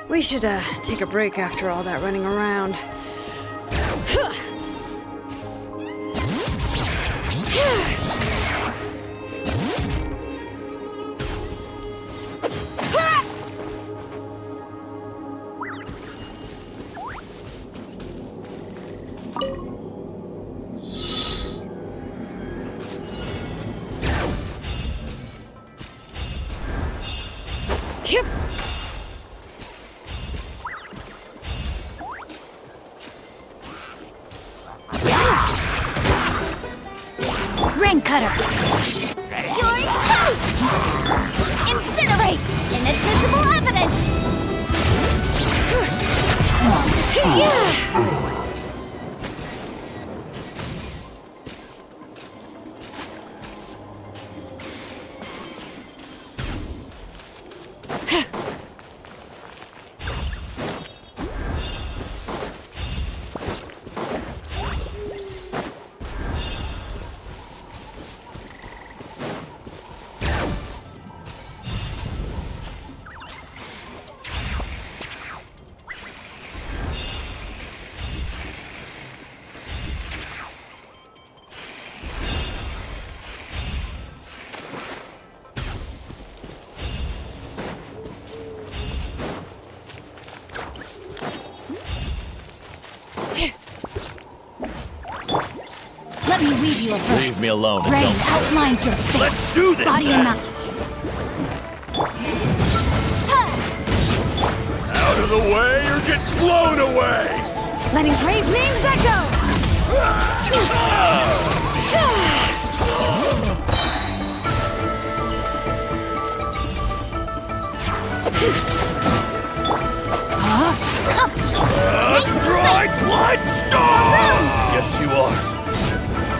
We should, take a break after all that running around. Cutter. You're toast! Incinerate! Inadmissible evidence! Let me weave you a verse. Leave me alone. Rain outlines your face. Let's do this. Body and mind. Out of the way or get blown away. Letting brave names echo. Strike Bloodstone! Yes, you are.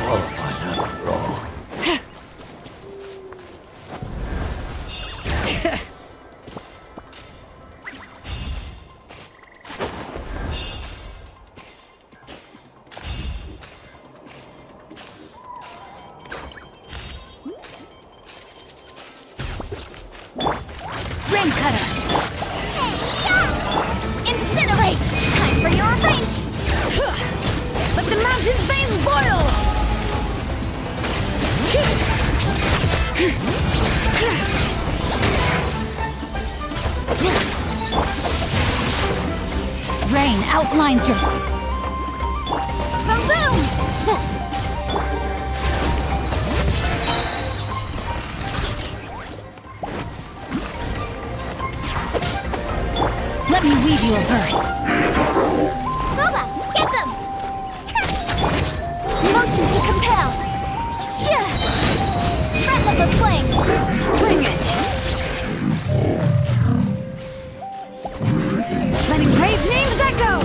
Qualified after all. Rain Cutter! Incinerate! Time for your rain! Let the mountain's veins boil! Rain outlines your... Boom boom! Let me weave you a verse. silver flame! Bring it! Letting brave names echo!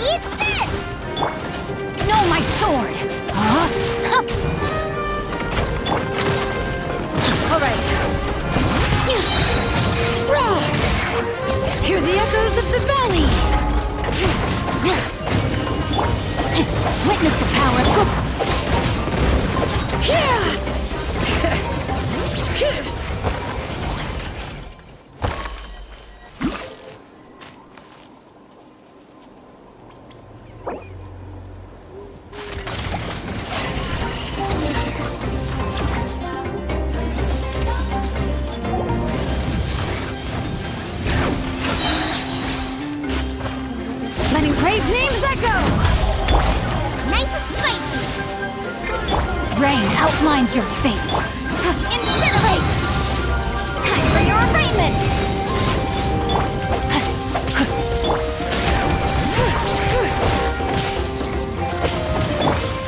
Eat this! No, my sword! Huh? Alright. Hear the echoes of the valley! Witness the power of Letting brave names echo! nice and spicy! Rain outlines your fate. Incinerate! Time for your arraignment!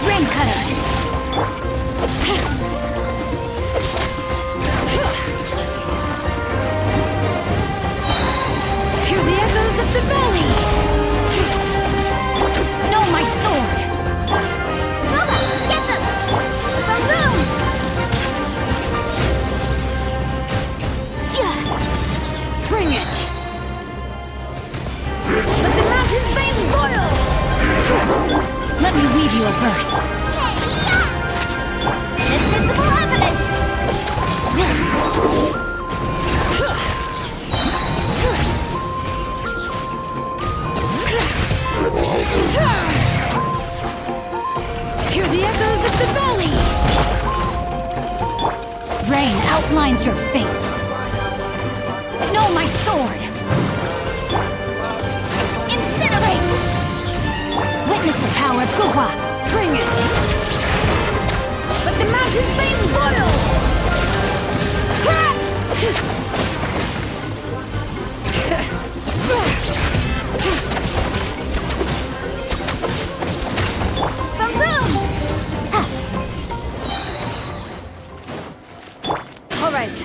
Rain cutter! Hear the echoes of the valley! No, my sword! Booba, get them! Balloon! Bring it! Let the mountain's veins boil! Let me weave you a verse. Invisible evidence! Hear the echoes of the valley! Rain outlines your fate. No, my sword! Incinerate! Witness the power of Gugwa! Bring it! Let the mountain's veins boil! Balloon! All right.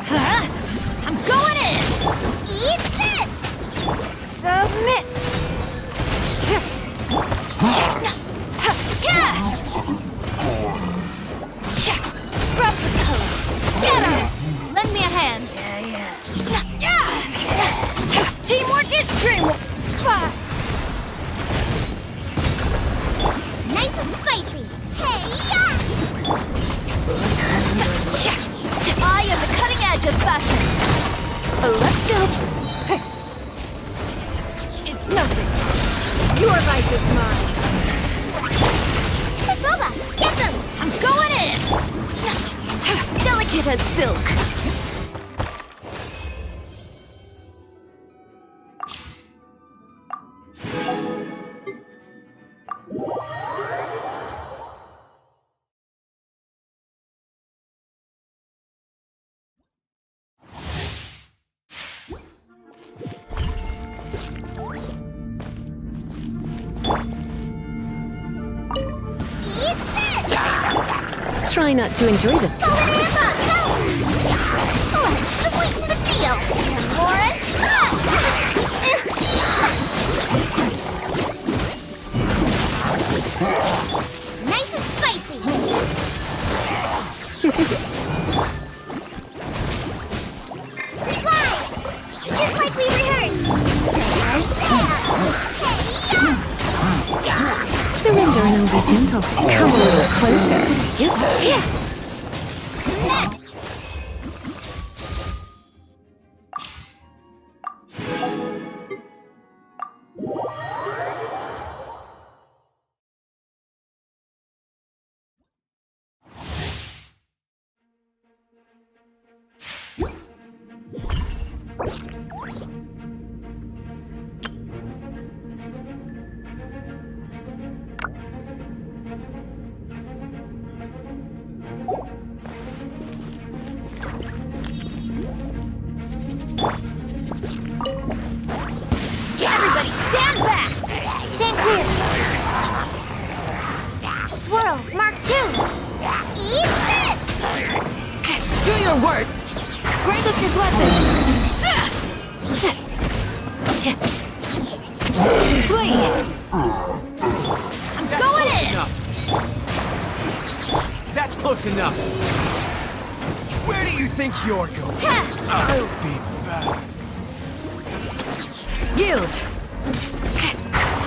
I'm going in! Eat this! Submit! Scrubs of color! Scatter! Lend me a hand! Teamwork is dreamwork! Nice and spicy! Hey! I am the cutting edge of fashion! Let's go! It's nothing! Your life is mine! Boba, get them! I'm going in! Delicate as silk! Try not to enjoy them. Let's sweeten the deal! Lauren, nice and spicy! Fly! Just like we rehearsed! Surrender Xilonen will be gentle. Come a little closer. Everybody stand back! Stand clear! Swirl, Mark 2! Eat this! Do your worst. Grant us your blessing! Flee. I'm going in! That's close enough. Where do you think you're going? I'll be back. Yield.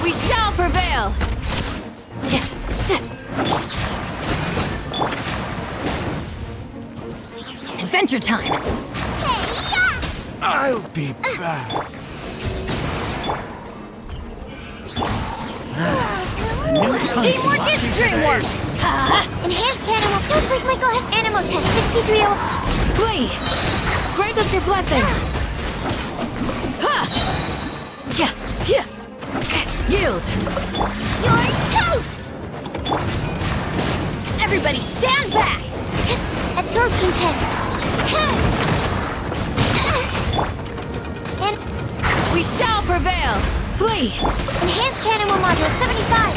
We shall prevail! Adventure time. I'll be back. Teamwork is dreamwork. Enhanced animal. Don't break Michael has animal test 6301. Flee. Grant us your blessing. Yield. You're toast! Everybody stand back. Absorption test. And We shall prevail. Flee. enhanced animal module 75.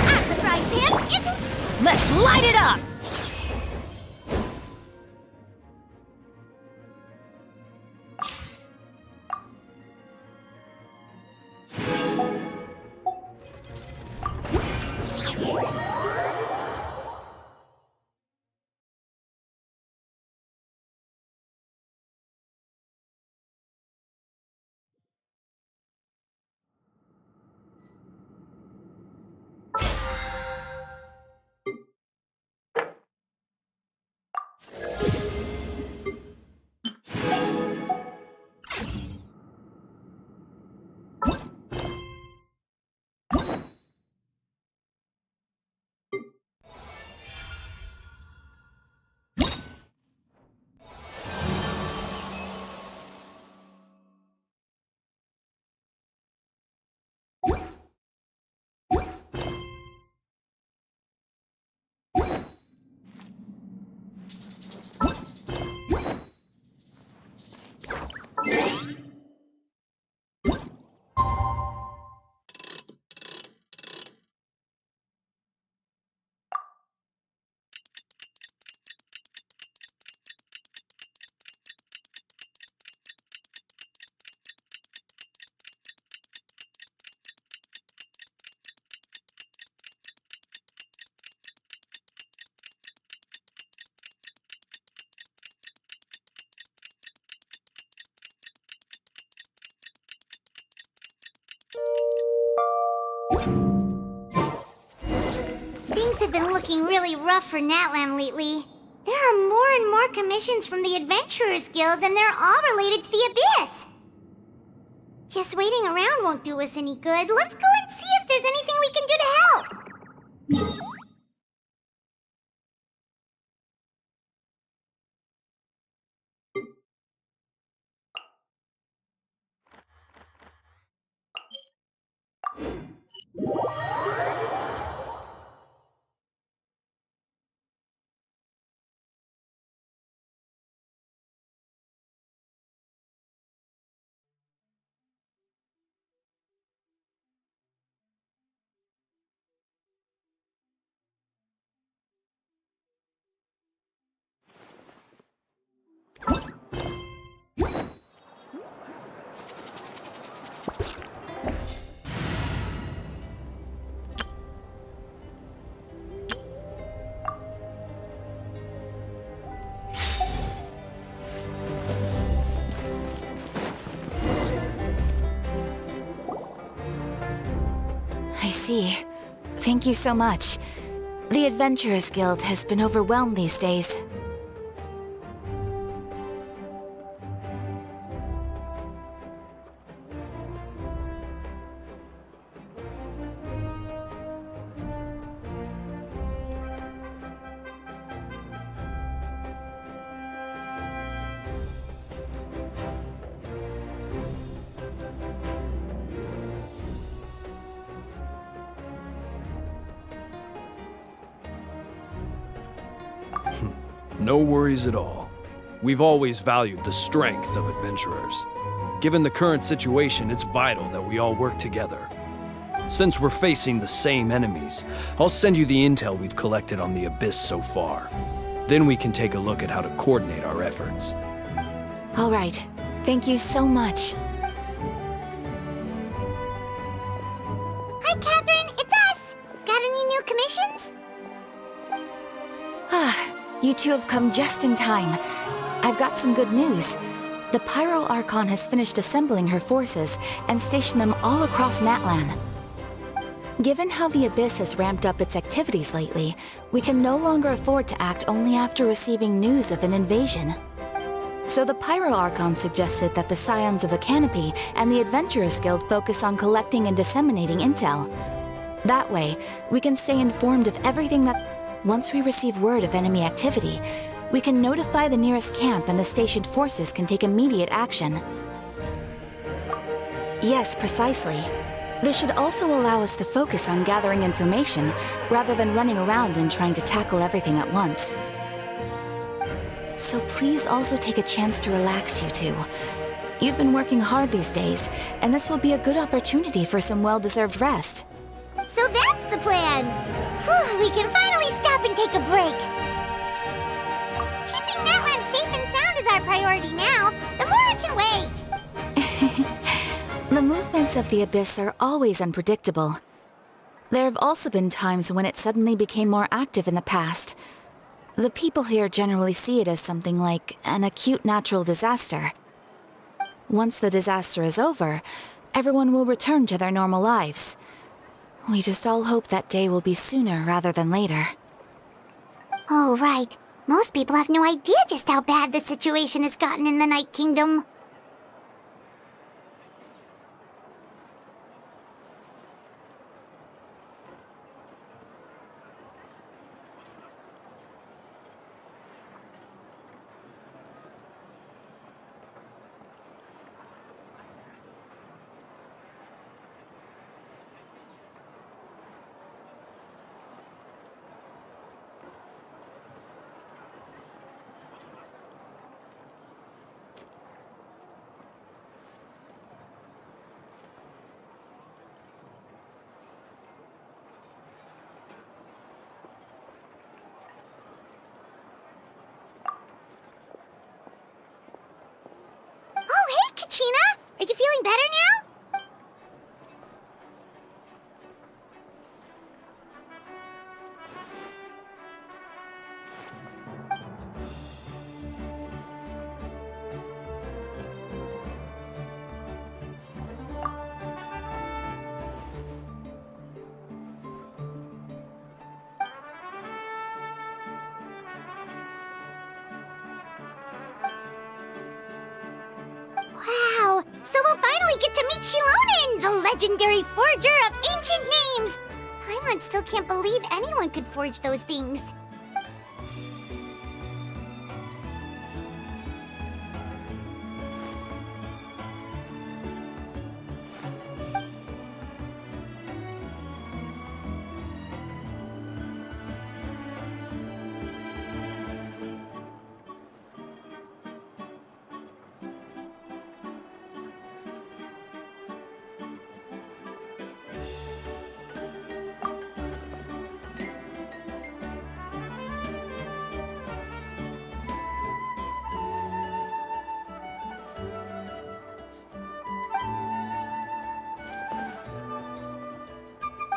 At the frying pan, it's... Let's light it up. Things have been looking really rough for Natlan lately. There are more and more commissions from the Adventurers Guild, and they're all related to the Abyss. Just waiting around won't do us any good. Let's go and see if there's anything we can do to help. I see. Thank you so much. The Adventurers Guild has been overwhelmed these days. No worries at all. We've always valued the strength of adventurers. Given the current situation, it's vital that we all work together. Since we're facing the same enemies, I'll send you the intel we've collected on the Abyss so far. Then we can take a look at how to coordinate our efforts. All right. Thank you so much. Hi, Catherine, it's us! Got any new commissions? You two have come just in time. I've got some good news. The Pyro Archon has finished assembling her forces and stationed them all across Natlan. Given how the Abyss has ramped up its activities lately, we can no longer afford to act only after receiving news of an invasion. So the Pyro Archon suggested that the Scions of the Canopy and the Adventurers Guild focus on collecting and disseminating intel. That way, we can stay informed of everything that... Once we receive word of enemy activity, we can notify the nearest camp and the stationed forces can take immediate action. Yes, precisely. This should also allow us to focus on gathering information rather than running around and trying to tackle everything at once. So please also take a chance to relax, you two. You've been working hard these days, and this will be a good opportunity for some well-deserved rest. So that's the plan! Whew, we can finally stop and take a break! Keeping Natlan safe and sound is our priority now. The more I can wait! The movements of the Abyss are always unpredictable. There have also been times when it suddenly became more active in the past. The people here generally see it as something like an acute natural disaster. Once the disaster is over, everyone will return to their normal lives. We just all hope that day will be sooner rather than later. Oh, right. Most people have no idea just how bad the situation has gotten in the Night Kingdom. Kachina, are you feeling better now? Wow! So we'll finally get to meet Xilonen, the legendary forger of ancient names! Paimon still can't believe anyone could forge those things.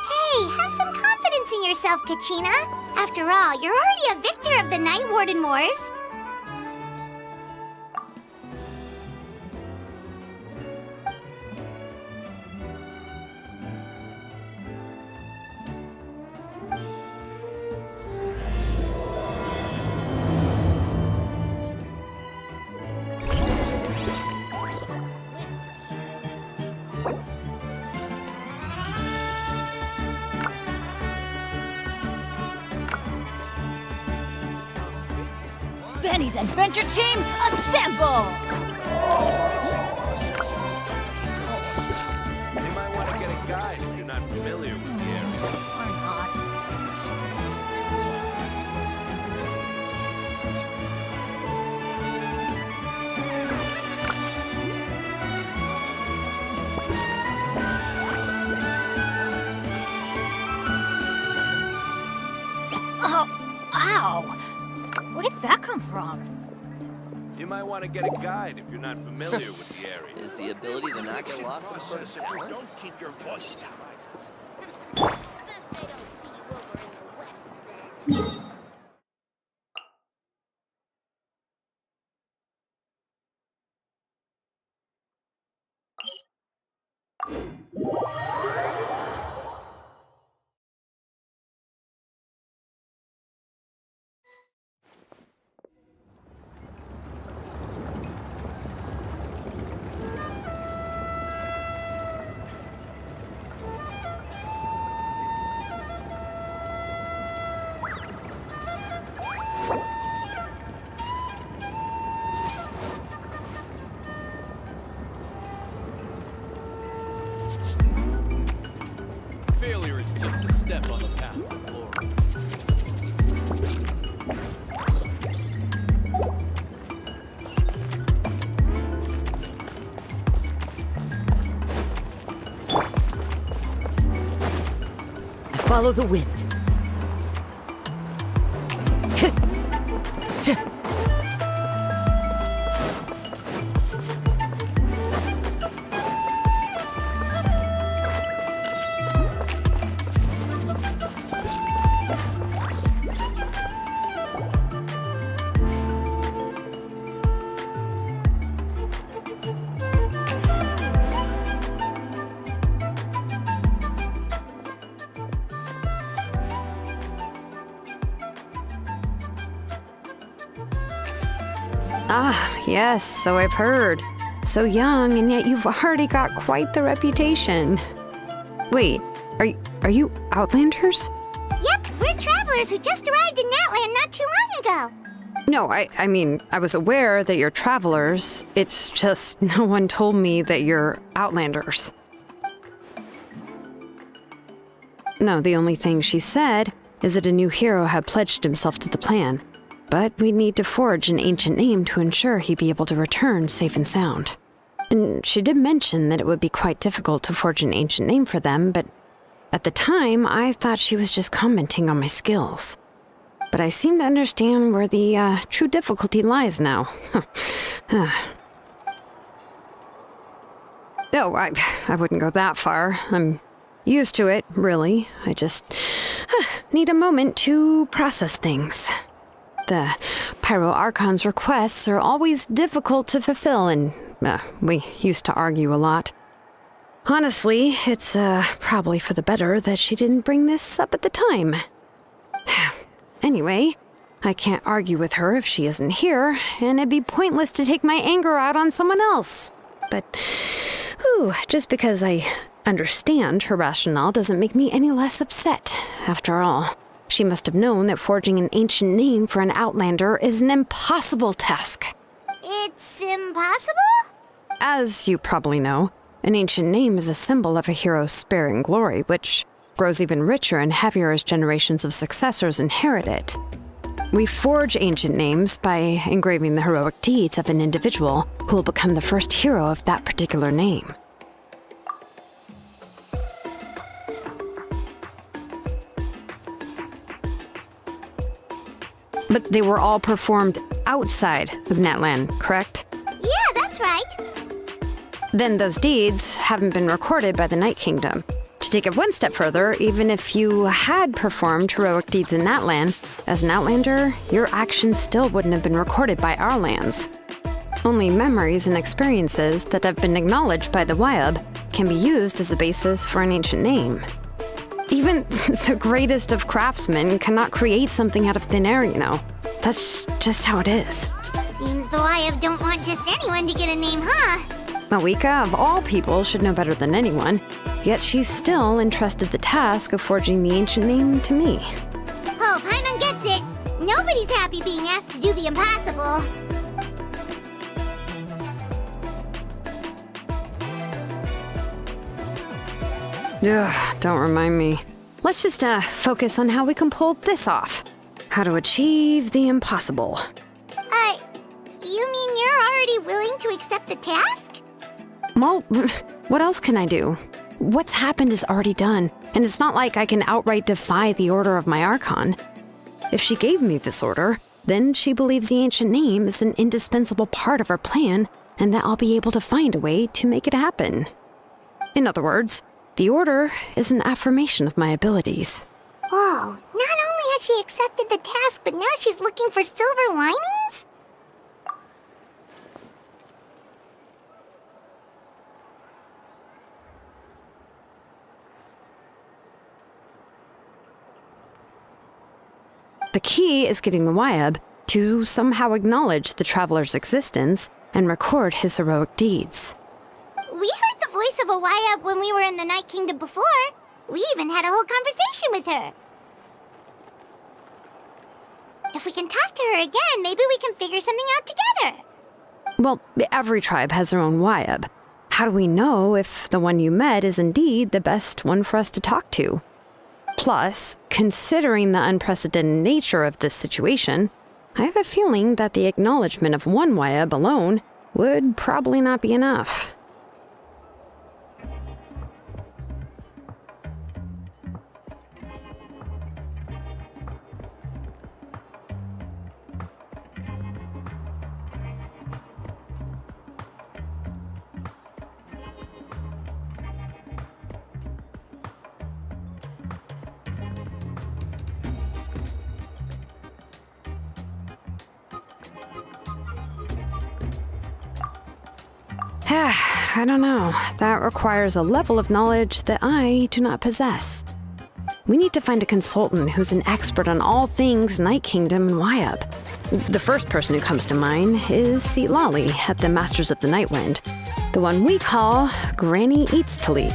Hey, have some confidence in yourself, Kachina. After all, you're already a victor of the Night Warden Wars. Benny's adventure team, assemble! You might want to get a guide if you're not familiar with the area. Or not. Oh, ow! Where did that come from? You might want to get a guide if you're not familiar with the area. Is the ability to not get lost some sort of talent? Don't keep your voice down. Failure is just a step on the path to glory. Follow the wind. Ah, yes, so I've heard. So young, and yet you've already got quite the reputation. Wait, are you Outlanders? Yep, we're travelers who just arrived in Natland not too long ago. No, I mean, I was aware that you're travelers. It's just no one told me that you're Outlanders. No, the only thing she said is that a new hero had pledged himself to the plan. But we'd need to forge an ancient name to ensure he'd be able to return safe and sound. And she did mention that it would be quite difficult to forge an ancient name for them, but at the time, I thought she was just commenting on my skills. But I seem to understand where the true difficulty lies now. Oh, I wouldn't go that far. I'm used to it, really. I just need a moment to process things. The Pyro Archon's requests are always difficult to fulfill, and we used to argue a lot. Honestly, it's probably for the better that she didn't bring this up at the time. Anyway, I can't argue with her if she isn't here, and it'd be pointless to take my anger out on someone else. But, just because I understand her rationale doesn't make me any less upset, after all. She must have known that forging an ancient name for an Outlander is an impossible task. It's impossible? As you probably know, an ancient name is a symbol of a hero's sparing glory, which grows even richer and heavier as generations of successors inherit it. We forge ancient names by engraving the heroic deeds of an individual who will become the first hero of that particular name. But they were all performed outside of Natland, correct? Yeah, that's right. Then those deeds haven't been recorded by the Night Kingdom. To take it one step further, even if you had performed heroic deeds in Natland, as an Outlander, your actions still wouldn't have been recorded by our lands. Only memories and experiences that have been acknowledged by the Wyab can be used as a basis for an ancient name. Even the greatest of craftsmen cannot create something out of thin air, you know. That's just how it is. Seems the Wyab don't want just anyone to get a name, huh? Mawika, of all people, should know better than anyone, yet she's still entrusted the task of forging the ancient name to me. Oh, Paimon gets it. Nobody's happy being asked to do the impossible. Ugh, don't remind me. Let's just focus on how we can pull this off. How to achieve the impossible. You mean you're already willing to accept the task? Well, what else can I do? What's happened is already done, and it's not like I can outright defy the order of my Archon. If she gave me this order, then she believes the ancient name is an indispensable part of her plan, and that I'll be able to find a way to make it happen. In other words, the order is an affirmation of my abilities. Whoa, not only has she accepted the task, but now she's looking for silver linings? The key is getting the Wyab to somehow acknowledge the traveler's existence and record his heroic deeds. We heard the voice of a Wyab when we were in the Night Kingdom before. We even had a whole conversation with her. If we can talk to her again, maybe we can figure something out together. Well, every tribe has their own Wyab. How do we know if the one you met is indeed the best one for us to talk to? Plus, considering the unprecedented nature of this situation, I have a feeling that the acknowledgement of one Wyab alone would probably not be enough. I don't know. That requires a level of knowledge that I do not possess. We need to find a consultant who's an expert on all things Night Kingdom and Wyab. The first person who comes to mind is Xilonen at the Masters of the Nightwind, the one we call Granny Eatstali.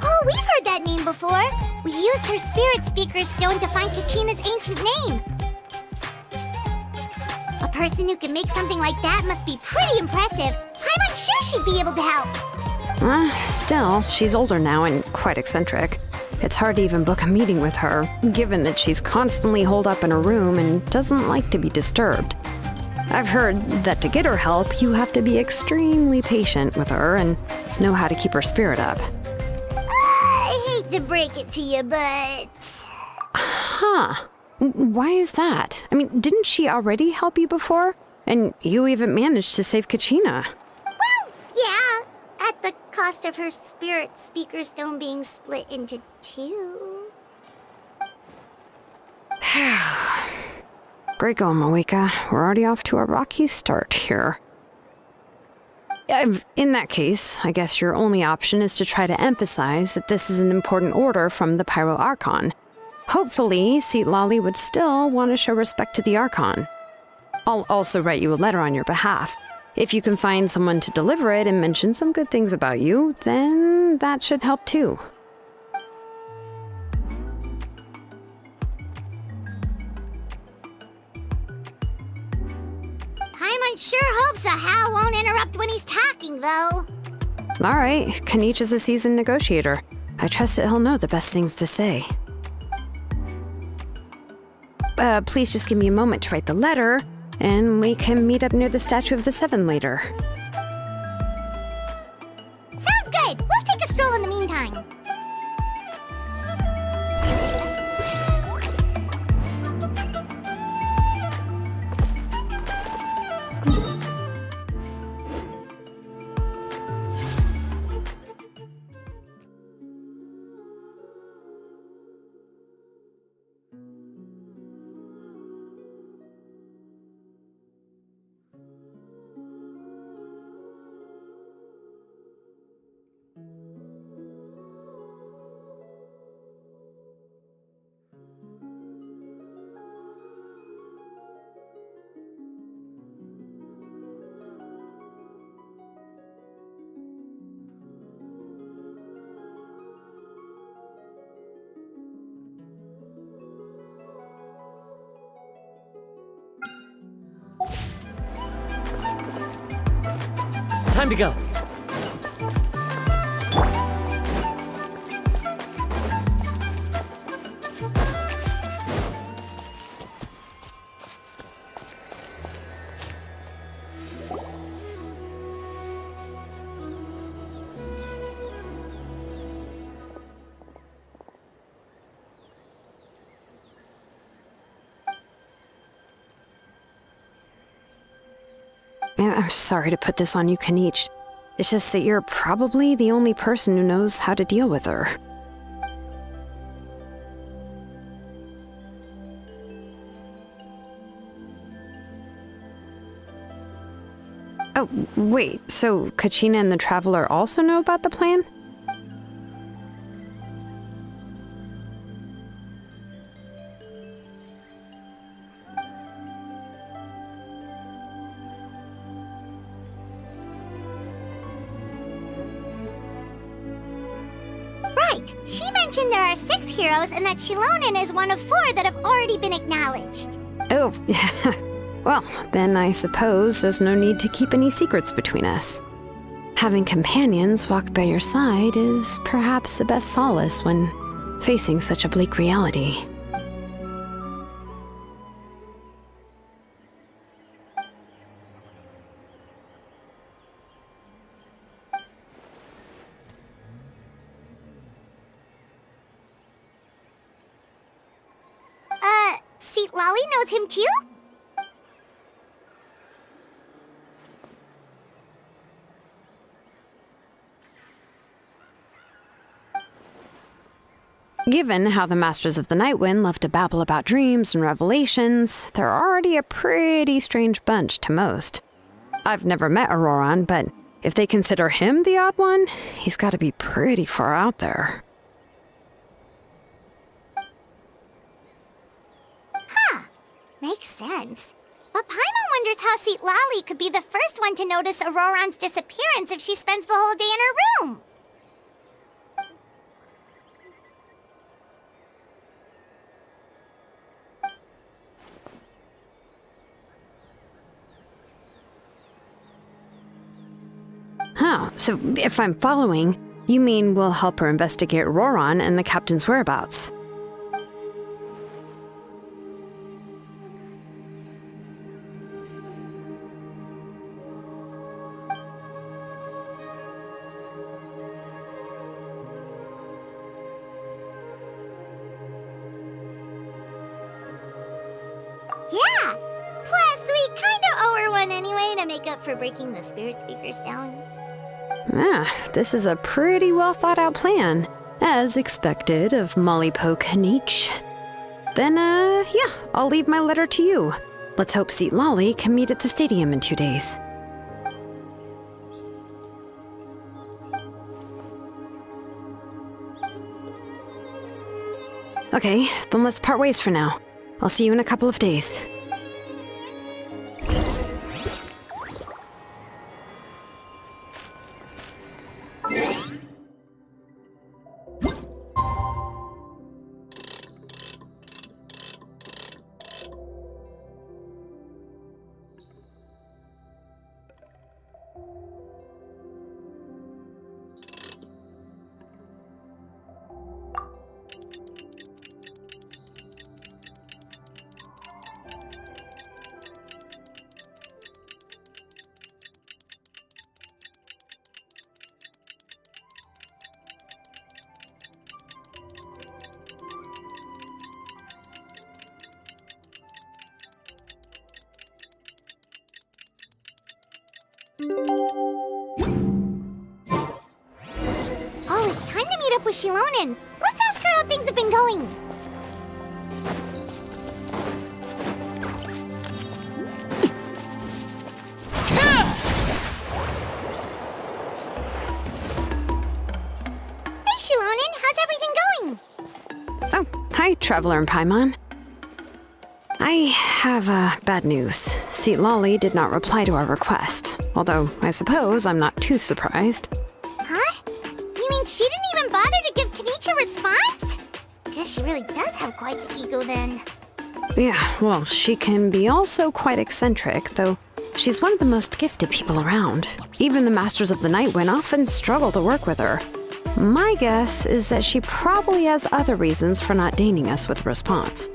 Oh, we've heard that name before. We used her Spirit Speaker Stone to find Kachina's ancient name. A person who can make something like that must be pretty impressive. I'm not sure she'd be able to help. Still, she's older now and quite eccentric. It's hard to even book a meeting with her, given that she's constantly holed up in her room and doesn't like to be disturbed. I've heard that to get her help, you have to be extremely patient with her and know how to keep her spirit up. I hate to break it to you, but... Huh. Why is that? I mean, didn't she already help you before? And you even managed to save Kachina. Well, yeah. At the cost of her Spirit Speaker Stone being split into two. Great going, Moeka. We're already off to a rocky start here. In that case, I guess your only option is to try to emphasize that this is an important order from the Pyro Archon. Hopefully, Xilonen would still want to show respect to the Archon. I'll also write you a letter on your behalf. If you can find someone to deliver it and mention some good things about you, then that should help too. Paimon sure hopes a Hal won't interrupt when he's talking, though. All right, Kanich is a seasoned negotiator. I trust that he'll know the best things to say. Please just give me a moment to write the letter, and we can meet up near the Statue of the Seven later. Sounds good. We'll take a stroll in the meantime. Time to go. I'm sorry to put this on you, Kanich. It's just that you're probably the only person who knows how to deal with her. Oh, wait, so Kachina and the Traveler also know about the plan? Right. She mentioned there are 6 heroes and that Xilonen is one of 4 that have already been acknowledged. Oh, well, then I suppose there's no need to keep any secrets between us. Having companions walk by your side is perhaps the best solace when facing such a bleak reality. See, Lolly knows him too? Given how the Masters of the Nightwind love to babble about dreams and revelations, they're already a pretty strange bunch to most. I've never met Auroran, but if they consider him the odd one, he's got to be pretty far out there. Makes sense. But Paimon wonders how Seat Lolly could be the first one to notice Auroran's disappearance if she spends the whole day in her room. Oh, so if I'm following, you mean we'll help her investigate Auroran and the captain's whereabouts? Yeah! Plus, we kinda owe her one anyway to make up for breaking the spirit speakers down. This is a pretty well thought out plan, as expected of Molly Poke Kanich. Then, yeah, I'll leave my letter to you. Let's hope Seat Lolly can meet at the stadium in 2 days. Okay, then let's part ways for now. I'll see you in a couple of days. Oh, it's time to meet up with Xilonen. Let's ask her how things have been going. Hey, Xilonen, how's everything going? Oh, hi, Traveler and Paimon. I have bad news. Seat Lolly did not reply to our request, although I suppose I'm not too surprised. Huh? You mean she didn't even bother to give Kanich a response? Guess she really does have quite the ego then. Yeah, well, she can be also quite eccentric, though She's one of the most gifted people around. Even the Masters of the Nightwind often struggle to work with her. My guess is that she probably has other reasons for not deigning us with a response.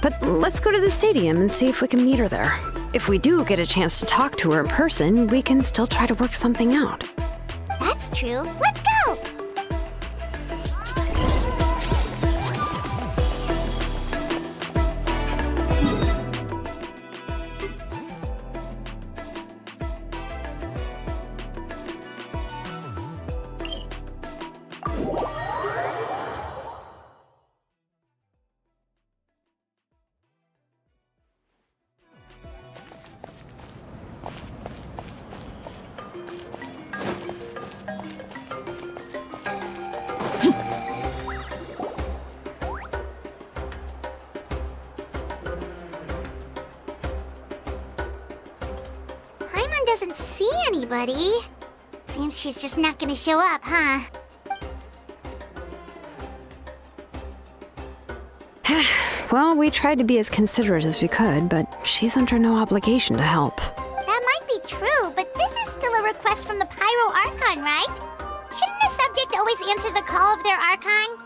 But let's go to the stadium and see if we can meet her there. If we do get a chance to talk to her in person, we can still try to work something out. That's true. Let's go! Doesn't see anybody. Seems she's just not gonna show up, huh? Well, we tried to be as considerate as we could, but she's under no obligation to help. That might be true, but this is still a request from the Pyro Archon, right? Shouldn't the subject always answer the call of their Archon?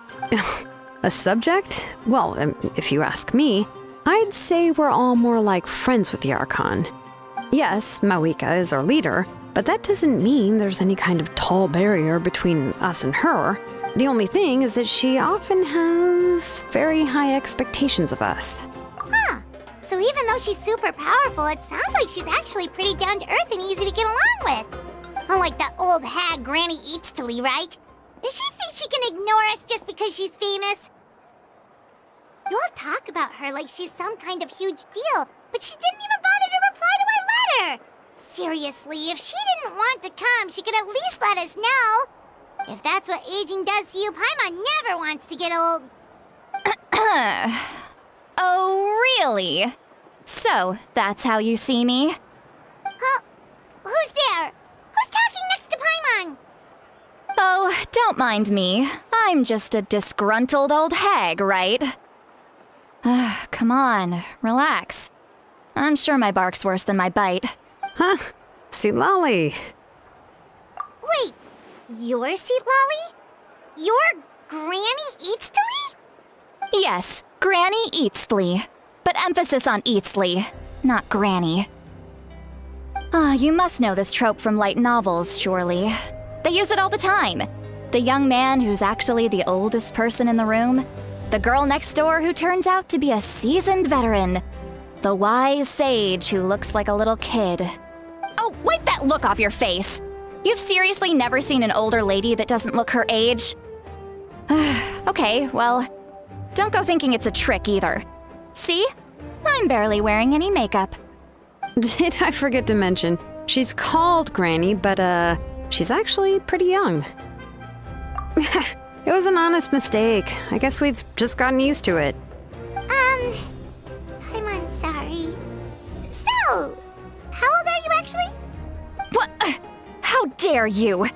A subject? Well, if you ask me, I'd say we're all more like friends with the Archon. Yes, Mawika is our leader, but that doesn't mean there's any kind of tall barrier between us and her. The only thing is that she often has very high expectations of us. Huh. So even though she's super powerful, it sounds like she's actually pretty down to earth and easy to get along with. Unlike that old hag Granny Eatstily, right? Does she think she can ignore us just because she's famous? You all talk about her like she's some kind of huge deal, but she didn't even bother to reply to our letter! Seriously, if she didn't want to come, she could at least let us know. If that's what aging does to you, Paimon never wants to get old. Oh, really? So, that's how you see me? Huh? Who's there? Who's talking next to Paimon? Oh, don't mind me. I'm just a disgruntled old hag, right? Come on, relax. I'm sure my bark's worse than my bite. Huh? Xilonen. Wait, you're Seat Lolly? You're Granny Eatstily? Yes, Granny Eatstly. But emphasis on Eatstly, not Granny. You must know this trope from light novels, surely. They use it all the time. The young man who's actually the oldest person in the room. The girl next door who turns out to be a seasoned veteran. The wise sage who looks like a little kid. Oh, wipe that look off your face! You've seriously never seen an older lady that doesn't look her age? Okay, well, don't go thinking it's a trick either. See? I'm barely wearing any makeup. Did I forget to mention, she's called Granny, but she's actually pretty young. It was an honest mistake. I guess we've just gotten used to it. I'm sorry. So, how old are you actually? What? How dare you?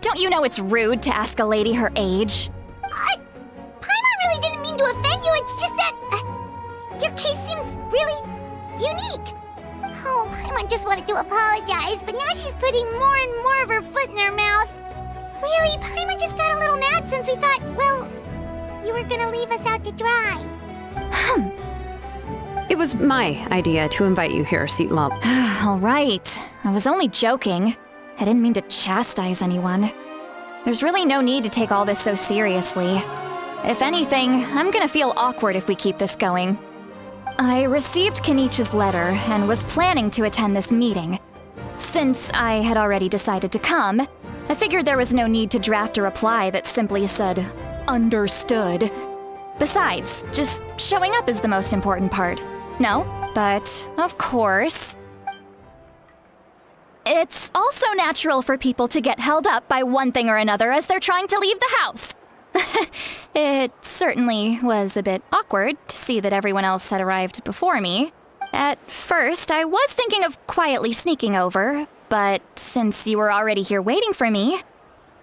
Don't you know it's rude to ask a lady her age? Paimon really didn't mean to offend you, it's just that your case seems really unique. Oh, Paimon just wanted to apologize, but now she's putting more and more of her foot in her mouth. Really, Paimon just got a little mad since we thought, well, you were gonna leave us out to dry. It was my idea to invite you here, Xilonen. All right. I was only joking. I didn't mean to chastise anyone. There's really no need to take all this so seriously. If anything, I'm gonna feel awkward if we keep this going. I received Kenichi's letter and was planning to attend this meeting. Since I had already decided to come, I figured there was no need to draft a reply that simply said, "Understood." Besides, just showing up is the most important part. No, but of course. It's also natural for people to get held up by one thing or another as they're trying to leave the house. It certainly was a bit awkward to see that everyone else had arrived before me. At first, I was thinking of quietly sneaking over, but since you were already here waiting for me,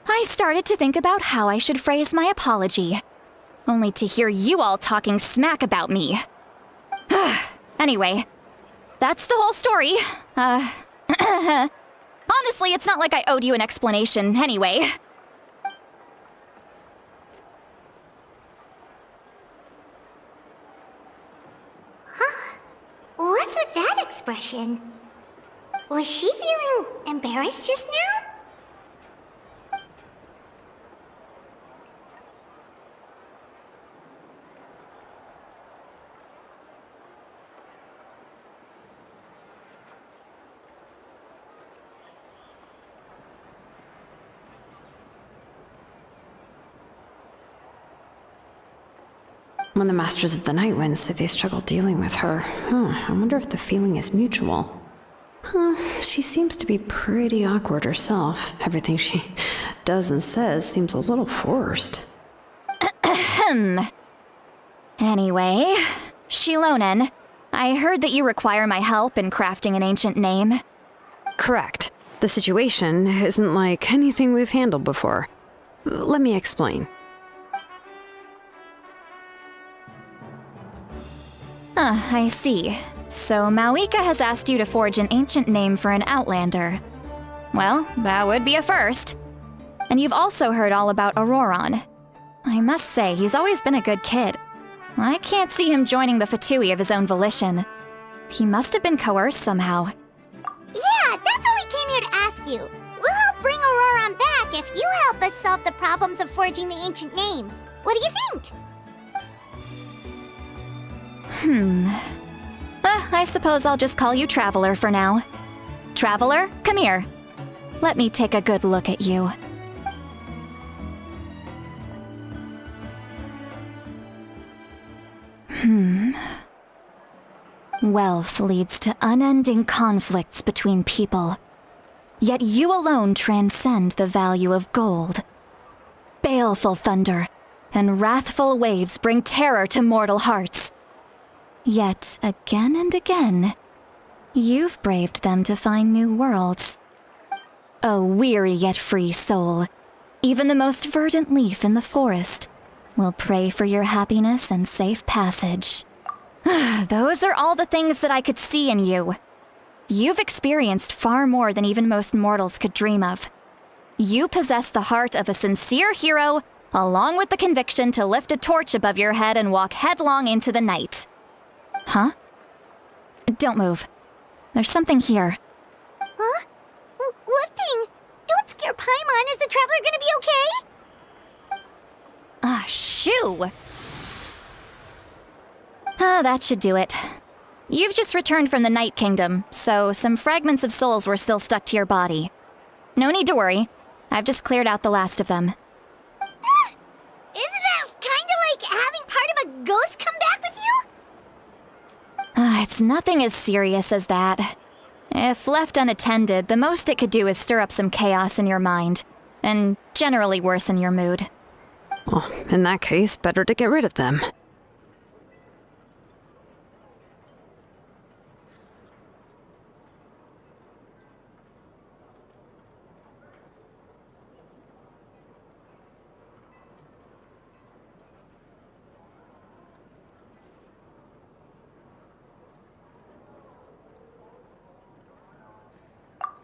I started to think about how I should phrase my apology. Only to hear you all talking smack about me. Anyway, that's the whole story. Honestly, it's not like I owed you an explanation anyway. What's with that expression? Was she feeling embarrassed just now? When the Masters of the Night Wind say they struggle dealing with her, I wonder if the feeling is mutual. She seems to be pretty awkward herself. Everything she does and says seems a little forced. Anyway, Xilonen, I heard that you require my help in crafting an ancient name. Correct. The situation isn't like anything we've handled before. Let me explain. I see. So Mawika has asked you to forge an ancient name for an Outlander. Well, that would be a first. And you've also heard all about Auroron. I must say, he's always been a good kid. I can't see him joining the Fatui of his own volition. He must have been coerced somehow. Yeah, that's why we came here to ask you. We'll help bring Auroron back if you help us solve the problems of forging the ancient name. What do you think? I suppose I'll just call you Traveler for now. Traveler, come here. Let me take a good look at you. Wealth leads to unending conflicts between people. Yet you alone transcend the value of gold. Baleful thunder and wrathful waves bring terror to mortal hearts. Yet, again and again, you've braved them to find new worlds. O weary yet free soul, even the most verdant leaf in the forest will pray for your happiness and safe passage. Those are all the things that I could see in you. You've experienced far more than even most mortals could dream of. You possess the heart of a sincere hero, along with the conviction to lift a torch above your head and walk headlong into the night. Huh? Don't move. There's something here. Huh? What thing? Don't scare Paimon. Is the Traveler gonna be okay? Shoo! That should do it. You've just returned from the Night Kingdom, so some fragments of souls were still stuck to your body. No need to worry. I've just cleared out the last of them. Isn't that kinda like having part of a ghost come back with you? It's nothing as serious as that. If left unattended, the most it could do is stir up some chaos in your mind, and generally worsen your mood. Well, in that case, better to get rid of them.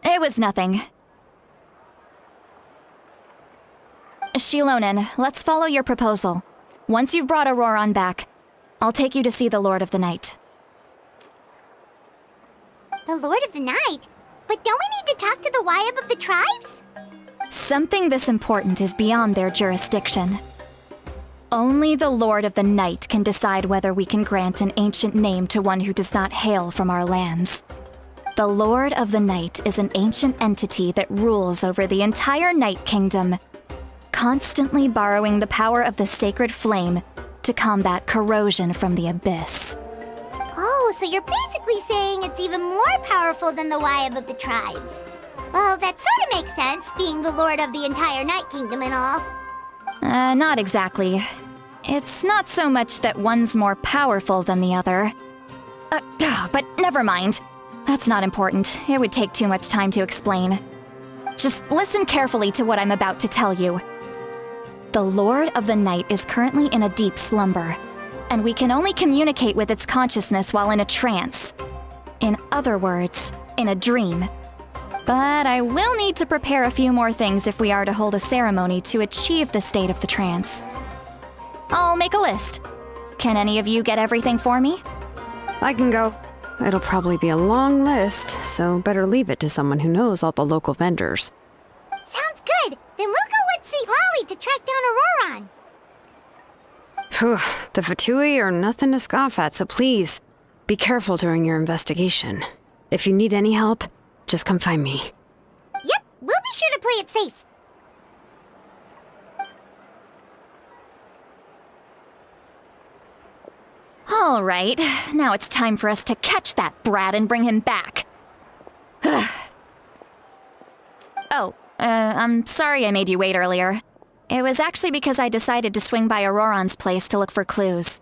It was nothing. Xilonen, let's follow your proposal. Once you've brought Auroron back, I'll take you to see the Lord of the Night. The Lord of the Night? But don't we need to talk to the Wyab of the tribes? Something this important is beyond their jurisdiction. Only the Lord of the Night can decide whether we can grant an ancient name to one who does not hail from our lands. The Lord of the Night is an ancient entity that rules over the entire Night Kingdom, constantly borrowing the power of the sacred flame to combat corrosion from the abyss. Oh, so you're basically saying it's even more powerful than the Wyab of the tribes. Well, that sort of makes sense, being the Lord of the entire Night Kingdom and all. Not exactly. It's not so much that one's more powerful than the other. But never mind. That's not important. It would take too much time to explain. Just listen carefully to what I'm about to tell you. The Lord of the Night is currently in a deep slumber, and we can only communicate with its consciousness while in a trance. In other words, in a dream. But I will need to prepare a few more things if we are to hold a ceremony to achieve the state of the trance. I'll make a list. Can any of you get everything for me? I can go. It'll probably be a long list, so better leave it to someone who knows all the local vendors. Sounds good. Then we'll go with St. Lolly to track down Auroron. Phew, the Fatui are nothing to scoff at, so please, be careful during your investigation. If you need any help, just come find me. Yep, we'll be sure to play it safe. All right, now it's time for us to catch that brat and bring him back. I'm sorry I made you wait earlier. It was actually because I decided to swing by Auroron's place to look for clues.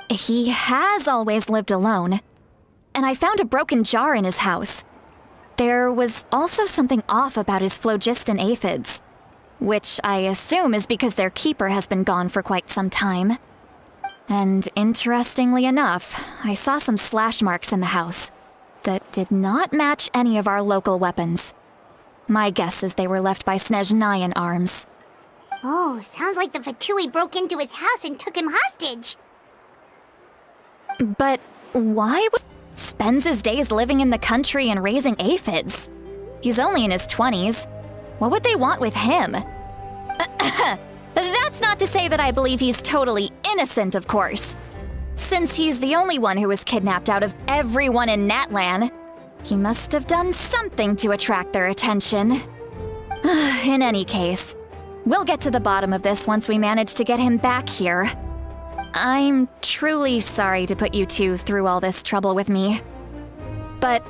He has always lived alone, and I found a broken jar in his house. There was also something off about his phlogiston aphids, which I assume is because their keeper has been gone for quite some time. And interestingly enough, I saw some slash marks in the house that did not match any of our local weapons. My guess is they were left by Snezhnayan arms. Oh, sounds like the Fatui broke into his house and took him hostage. But why spends his days living in the country and raising aphids? He's only in his 20s. What would they want with him? That's not to say that I believe he's totally innocent, of course. Since he's the only one who was kidnapped out of everyone in Natlan, he must have done something to attract their attention. In any case, we'll get to the bottom of this once we manage to get him back here. I'm truly sorry to put you two through all this trouble with me. But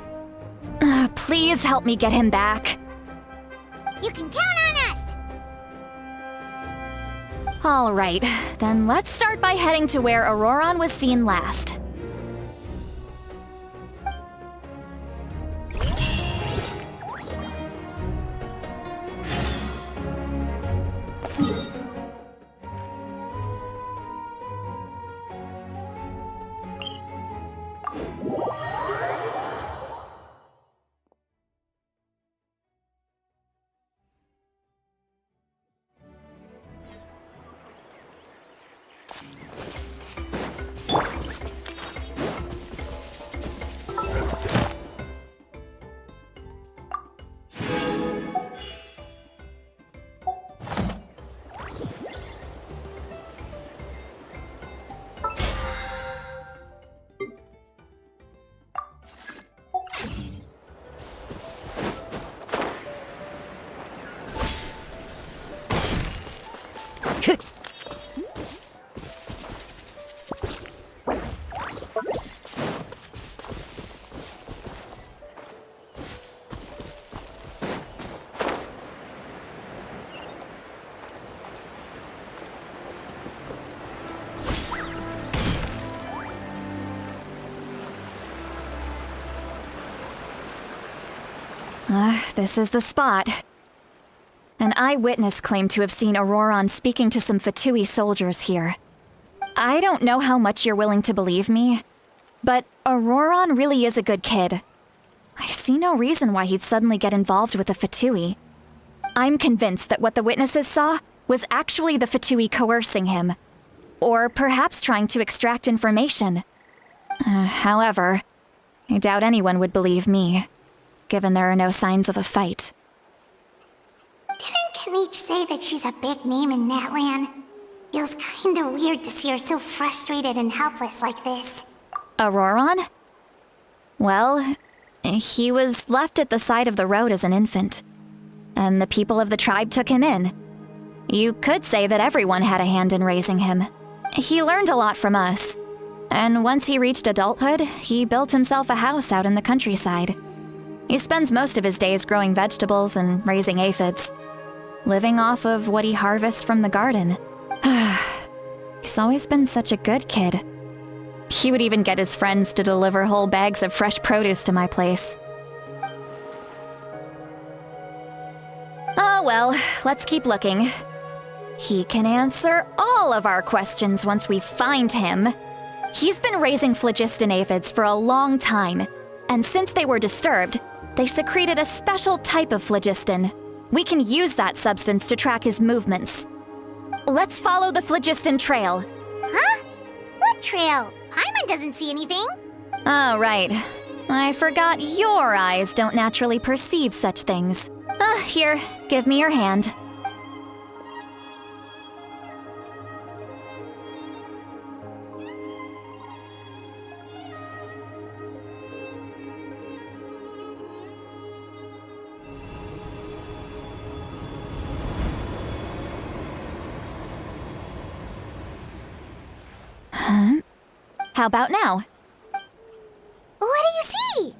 please help me get him back. You can count on us! All right, then let's start by heading to where Auroron was seen last. This is the spot. An eyewitness claimed to have seen Auroron speaking to some Fatui soldiers here. I don't know how much you're willing to believe me, but Auroron really is a good kid. I see no reason why he'd suddenly get involved with the Fatui. I'm convinced that what the witnesses saw was actually the Fatui coercing him, or perhaps trying to extract information. However, I doubt anyone would believe me, given there are no signs of a fight. Didn't Kanich say that she's a big name in Natlan? Feels kinda weird to see her so frustrated and helpless like this. Auroron? Well, he was left at the side of the road as an infant, and the people of the tribe took him in. You could say that everyone had a hand in raising him. He learned a lot from us, and once he reached adulthood, he built himself a house out in the countryside. He spends most of his days growing vegetables and raising aphids, living off of what he harvests from the garden. He's always been such a good kid. He would even get his friends to deliver whole bags of fresh produce to my place. Oh well, let's keep looking. He can answer all of our questions once we find him. He's been raising phlogiston aphids for a long time, and since they were disturbed, they secreted a special type of phlogiston. We can use that substance to track his movements. Let's follow the phlogiston trail. Huh? What trail? Paimon doesn't see anything. Oh, right. I forgot your eyes don't naturally perceive such things. Here, give me your hand. Huh? How about now? What do you see?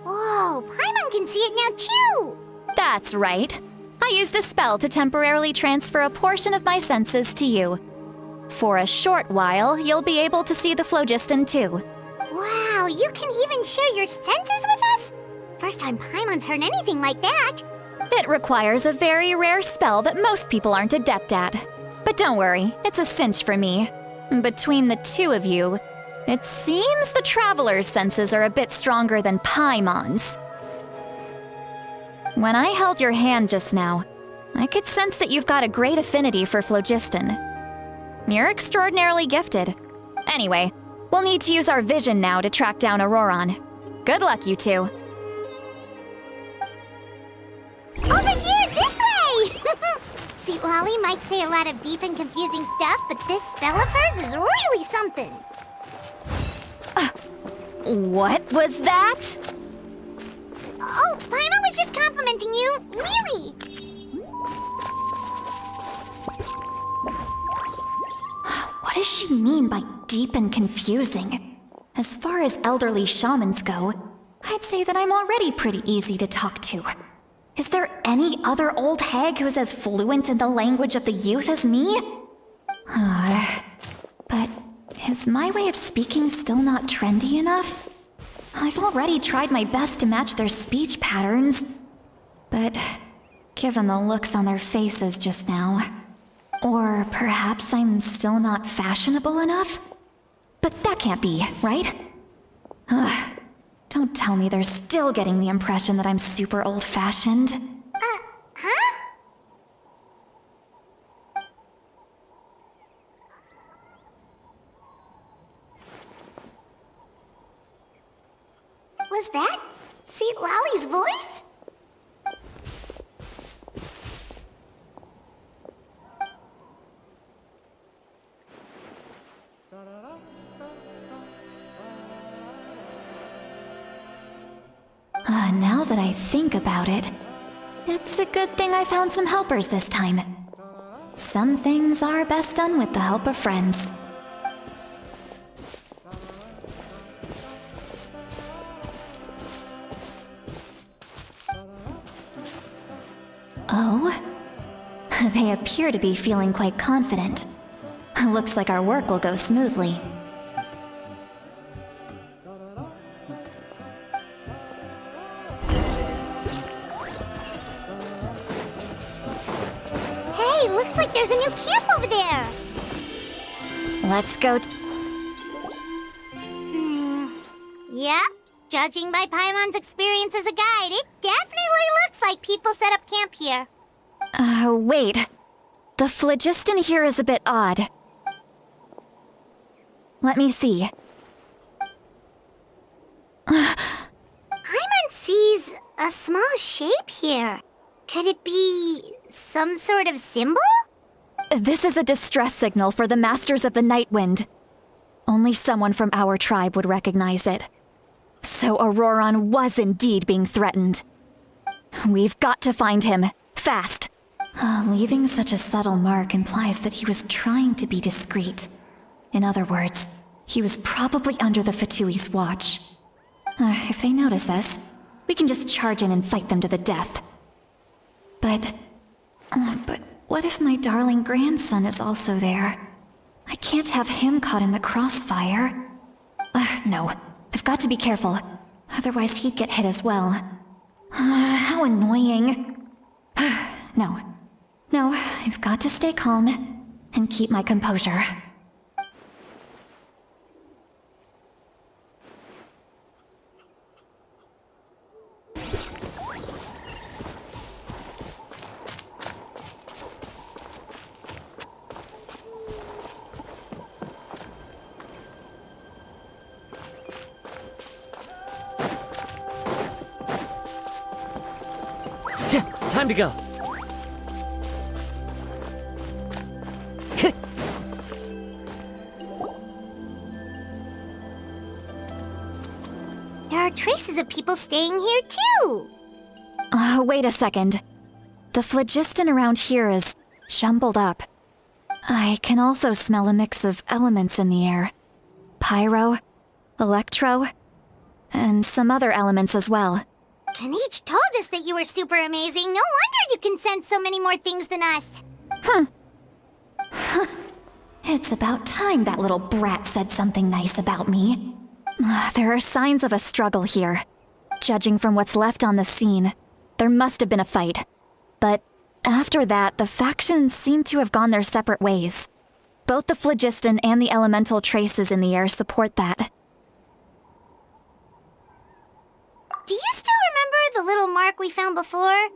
Whoa, Paimon can see it now too! That's right. I used a spell to temporarily transfer a portion of my senses to you. For a short while, you'll be able to see the phlogiston too. Wow, you can even share your senses with us? First time Paimon's heard anything like that. It requires a very rare spell that most people aren't adept at. But don't worry, it's a cinch for me. Between the two of you, it seems the Traveler's senses are a bit stronger than Paimon's. When I held your hand just now, I could sense that you've got a great affinity for phlogiston. You're extraordinarily gifted. Anyway, we'll need to use our vision now to track down Auroron. Good luck, you two. Over here, this way! See, Lolly might say a lot of deep and confusing stuff, but this spell of hers is really something. What was that? Oh, Paimon was just complimenting you. Really? What does she mean by deep and confusing? As far as elderly shamans go, I'd say that I'm already pretty easy to talk to. Is there any other old hag who's as fluent in the language of the youth as me? But is my way of speaking still not trendy enough? I've already tried my best to match their speech patterns. But given the looks on their faces just now, or perhaps I'm still not fashionable enough? But that can't be, right? Don't tell me they're still getting the impression that I'm super old-fashioned. Huh? Was that Seat Lolly's voice? Now that I think about it, it's a good thing I found some helpers this time. Some things are best done with the help of friends. Oh? They appear to be feeling quite confident. Looks like our work will go smoothly. Hey, looks like there's a new camp over there. Let's go. Yeah, judging by Paimon's experience as a guide, it definitely looks like people set up camp here. Wait. The phlogiston here is a bit odd. Let me see. Paimon sees a small shape here. Could it be some sort of symbol? This is a distress signal for the Masters of the Night Wind. Only someone from our tribe would recognize it. So Auroron was indeed being threatened. We've got to find him, fast. Leaving such a subtle mark implies that he was trying to be discreet. In other words, he was probably under the Fatui's watch. If they notice us, we can just charge in and fight them to the death. But what if my darling grandson is also there? I can't have him caught in the crossfire. No, I've got to be careful. Otherwise he'd get hit as well. How annoying. No, I've got to stay calm and keep my composure. Time to go. There are traces of people staying here too. Wait a second. The phlogiston around here is jumbled up. I can also smell a mix of elements in the air. Pyro, electro, and some other elements as well. Kaniche told us that you were super amazing. No wonder you can sense so many more things than us. It's about time that little brat said something nice about me. There are signs of a struggle here. Judging from what's left on the scene, there must have been a fight. But after that, the factions seem to have gone their separate ways. Both the phlogiston and the elemental traces in the air support that. Do you still remember the little mark we found before?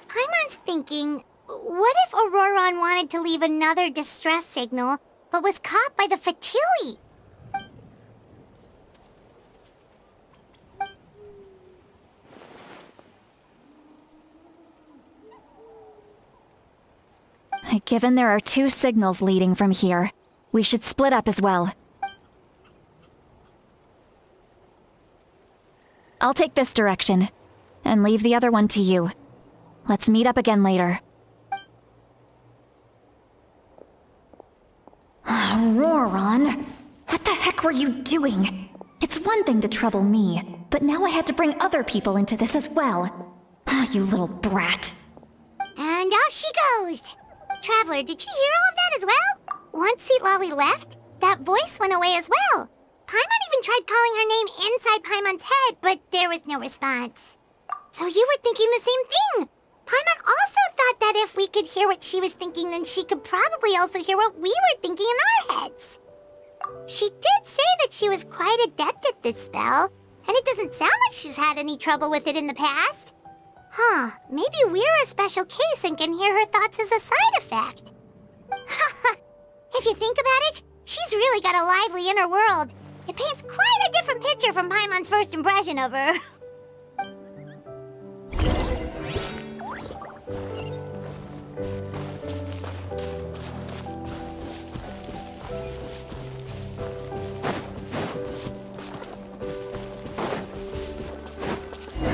Paimon's thinking, what if Auroron wanted to leave another distress signal, but was caught by the Fatui? Given there are 2 signals leading from here, we should split up as well. I'll take this direction, and leave the other one to you. Let's meet up again later. Auroron, what the heck were you doing? It's one thing to trouble me, but now I had to bring other people into this as well. You little brat. And off she goes. Traveler, did you hear all of that as well? Once Seat Lolly left, that voice went away as well. Paimon even tried calling her name inside Paimon's head, but there was no response. So you were thinking the same thing. Paimon also thought that if we could hear what she was thinking, then she could probably also hear what we were thinking in our heads. She did say that she was quite adept at this spell, and it doesn't sound like she's had any trouble with it in the past. Huh, maybe we're a special case and can hear her thoughts as a side effect. If you think about it, she's really got a lively inner world. It paints quite a different picture from Paimon's first impression of her.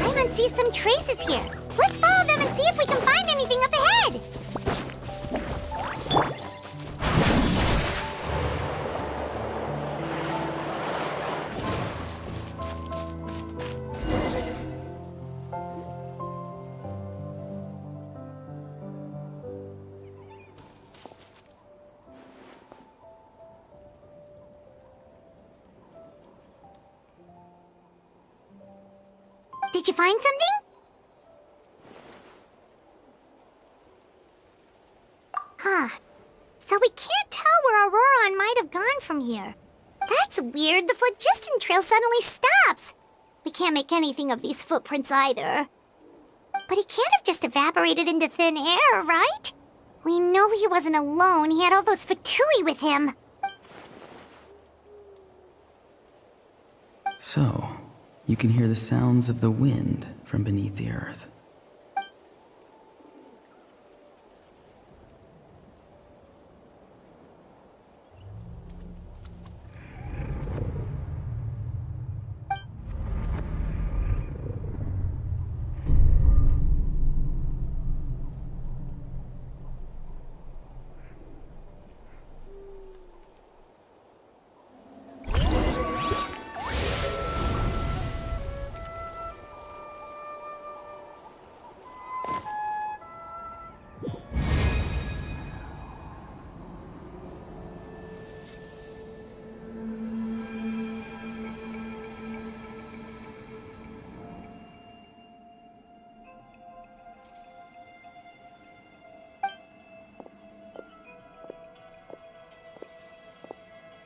Paimon sees some traces here. Let's follow them and see if we can find anything up ahead. Did you find something? Huh. So we can't tell where Auroron might have gone from here. That's weird. The phlogiston trail suddenly stops. We can't make anything of these footprints either. But he can't have just evaporated into thin air, right? We know he wasn't alone. He had all those Fatui with him. So, you can hear the sounds of the wind from beneath the earth.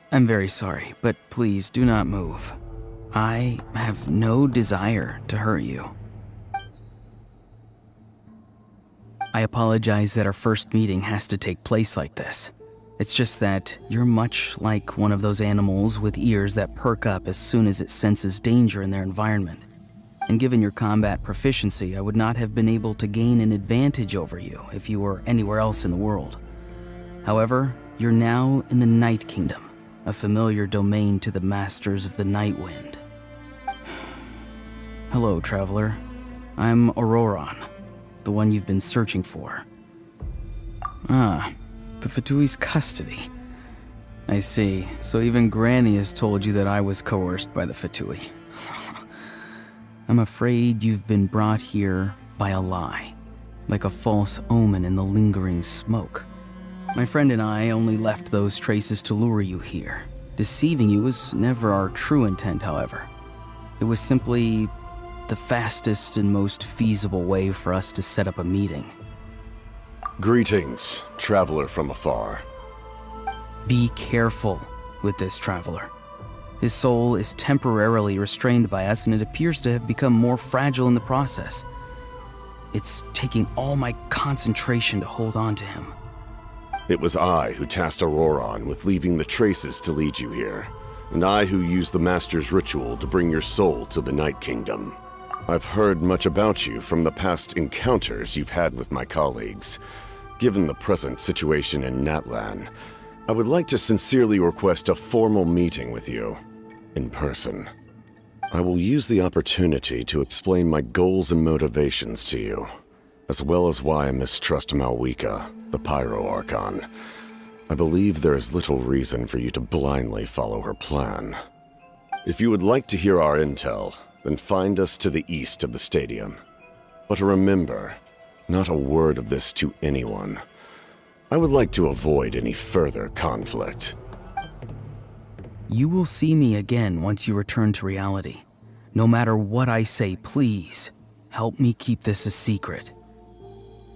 I'm very sorry, but please do not move. I have no desire to hurt you. I apologize that our first meeting has to take place like this. It's just that you're much like one of those animals with ears that perk up as soon as it senses danger in their environment. And given your combat proficiency, I would not have been able to gain an advantage over you if you were anywhere else in the world. However, you're now in the Night Kingdom, a familiar domain to the Masters of the Night Wind. Hello, traveler. I'm Auroron, the one you've been searching for. Ah, the Fatui's custody. I see. So even Granny has told you that I was coerced by the Fatui. I'm afraid you've been brought here by a lie, like a false omen in the lingering smoke. My friend and I only left those traces to lure you here. Deceiving you was never our true intent, however. It was simply the fastest and most feasible way for us to set up a meeting. Greetings, traveler from afar. Be careful with this traveler. His soul is temporarily restrained by us, and it appears to have become more fragile in the process. It's taking all my concentration to hold on to him. It was I who tasked Auroron with leaving the traces to lead you here, and I who used the Master's ritual to bring your soul to the Night Kingdom. I've heard much about you from the past encounters you've had with my colleagues. Given the present situation in Natlan, I would like to sincerely request a formal meeting with you, in person. I will use the opportunity to explain my goals and motivations to you, as well as why I mistrust Malwika, the Pyro Archon. I believe there is little reason for you to blindly follow her plan. If you would like to hear our intel, then find us to the east of the stadium. But remember, not a word of this to anyone. I would like to avoid any further conflict. You will see me again once you return to reality. No matter what I say, please, help me keep this a secret.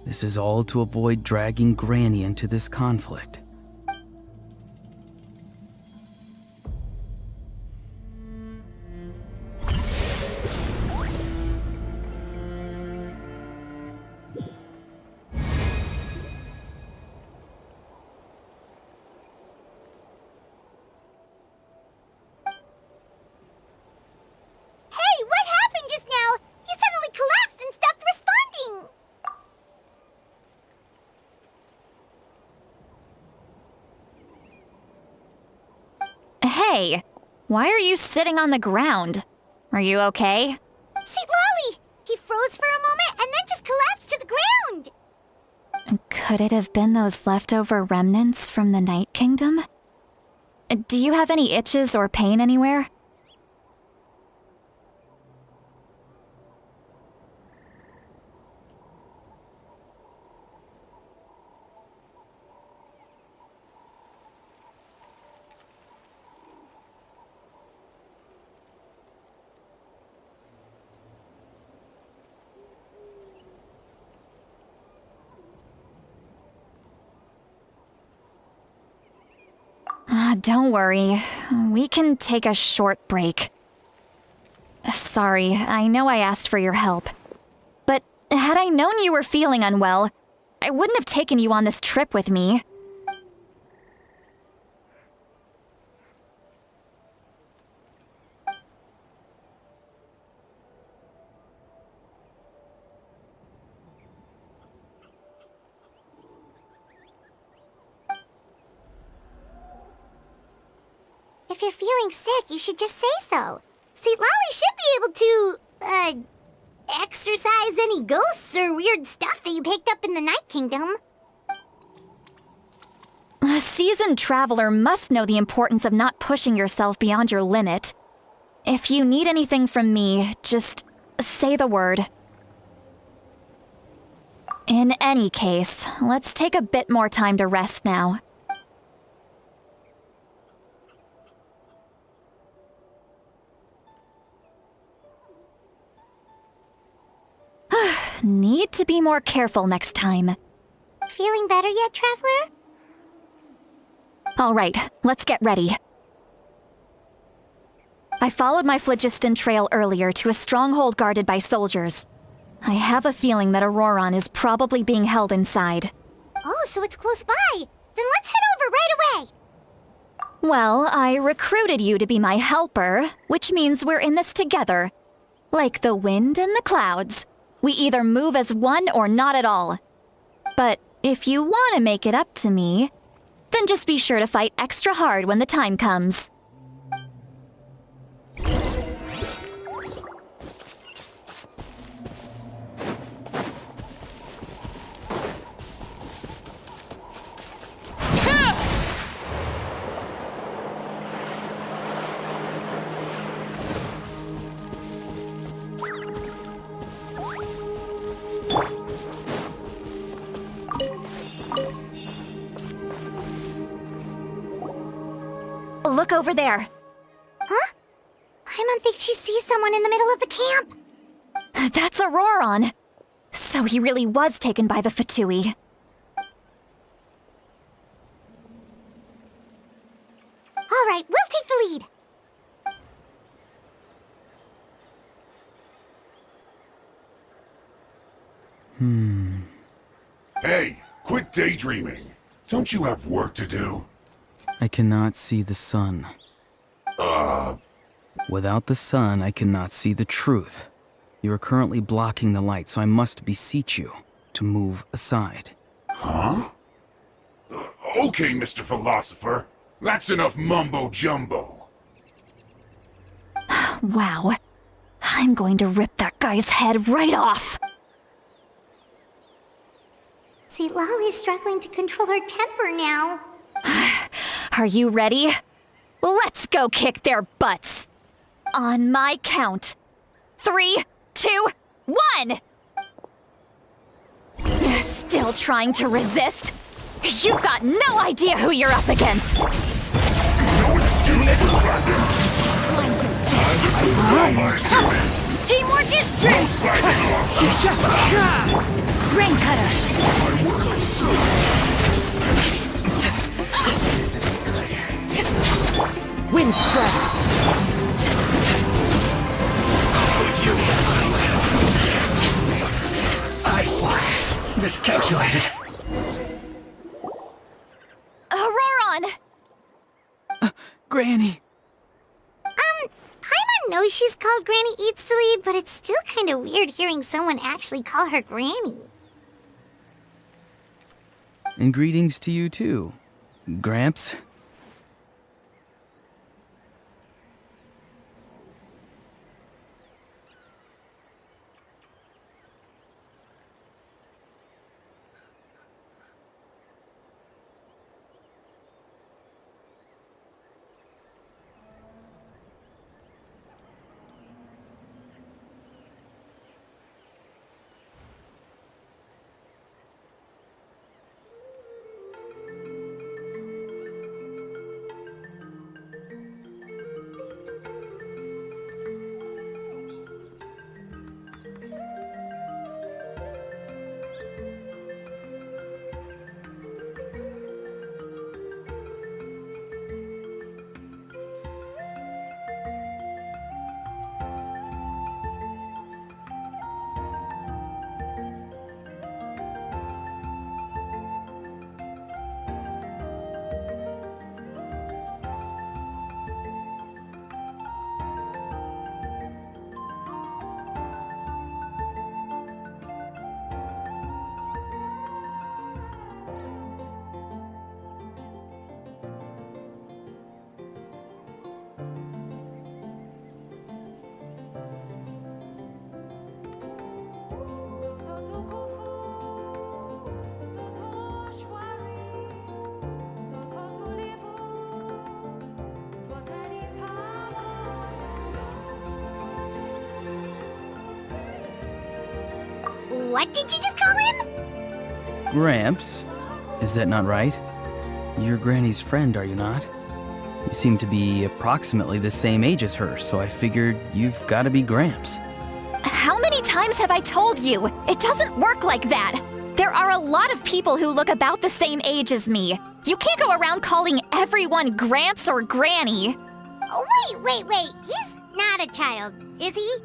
This is all to avoid dragging Granny into this conflict. Hey, why are you sitting on the ground? Are you okay? Xilonen! He froze for a moment and then just collapsed to the ground! Could it have been those leftover remnants from the Night Kingdom? Do you have any itches or pain anywhere? Don't worry. We can take a short break. Sorry, I know I asked for your help. But had I known you were feeling unwell, I wouldn't have taken you on this trip with me. If you're feeling sick, you should just say so. Xilonen should be able to, exorcise any ghosts or weird stuff that you picked up in the Night Kingdom. A seasoned traveler must know the importance of not pushing yourself beyond your limit. If you need anything from me, just say the word. In any case, let's take a bit more time to rest now. Need to be more careful next time. Feeling better yet, traveler? All right, let's get ready. I followed my phlogiston trail earlier to a stronghold guarded by soldiers. I have a feeling that Auroron is probably being held inside. Oh, so it's close by. Then let's head over right away. Well, I recruited you to be my helper, which means we're in this together. Like the wind and the clouds. We either move as one or not at all. But if you want to make it up to me, then just be sure to fight extra hard when the time comes. Look over there. Huh? Paimon thinks she sees someone in the middle of the camp. That's Auroron. So he really was taken by the Fatui. All right, we'll take the lead. Hey, quit daydreaming. Don't you have work to do? I cannot see the sun. Without the sun, I cannot see the truth. You are currently blocking the light, so I must beseech you to move aside. Huh? Okay, Mr. Philosopher. That's enough mumbo-jumbo. Wow. I'm going to rip that guy's head right off. See, Lolly's struggling to control her temper now. Are you ready? Let's go kick their butts. On my count. 3, 2, 1! Still trying to resist? You've got no idea who you're up against. Teamwork is strength! Rain cutter. Wind strike! I miscalculated. Auroron! Granny! Paimon knows she's called Granny Eats to Lead, but it's still kind of weird hearing someone actually call her Granny. And greetings to you too, Gramps. What did you just call him? Gramps? Is that not right? You're Granny's friend, are you not? You seem to be approximately the same age as her, so I figured you've got to be Gramps. How many times have I told you? It doesn't work like that. There are a lot of people who look about the same age as me. You can't go around calling everyone Gramps or Granny. Oh, wait. He's not a child, is he?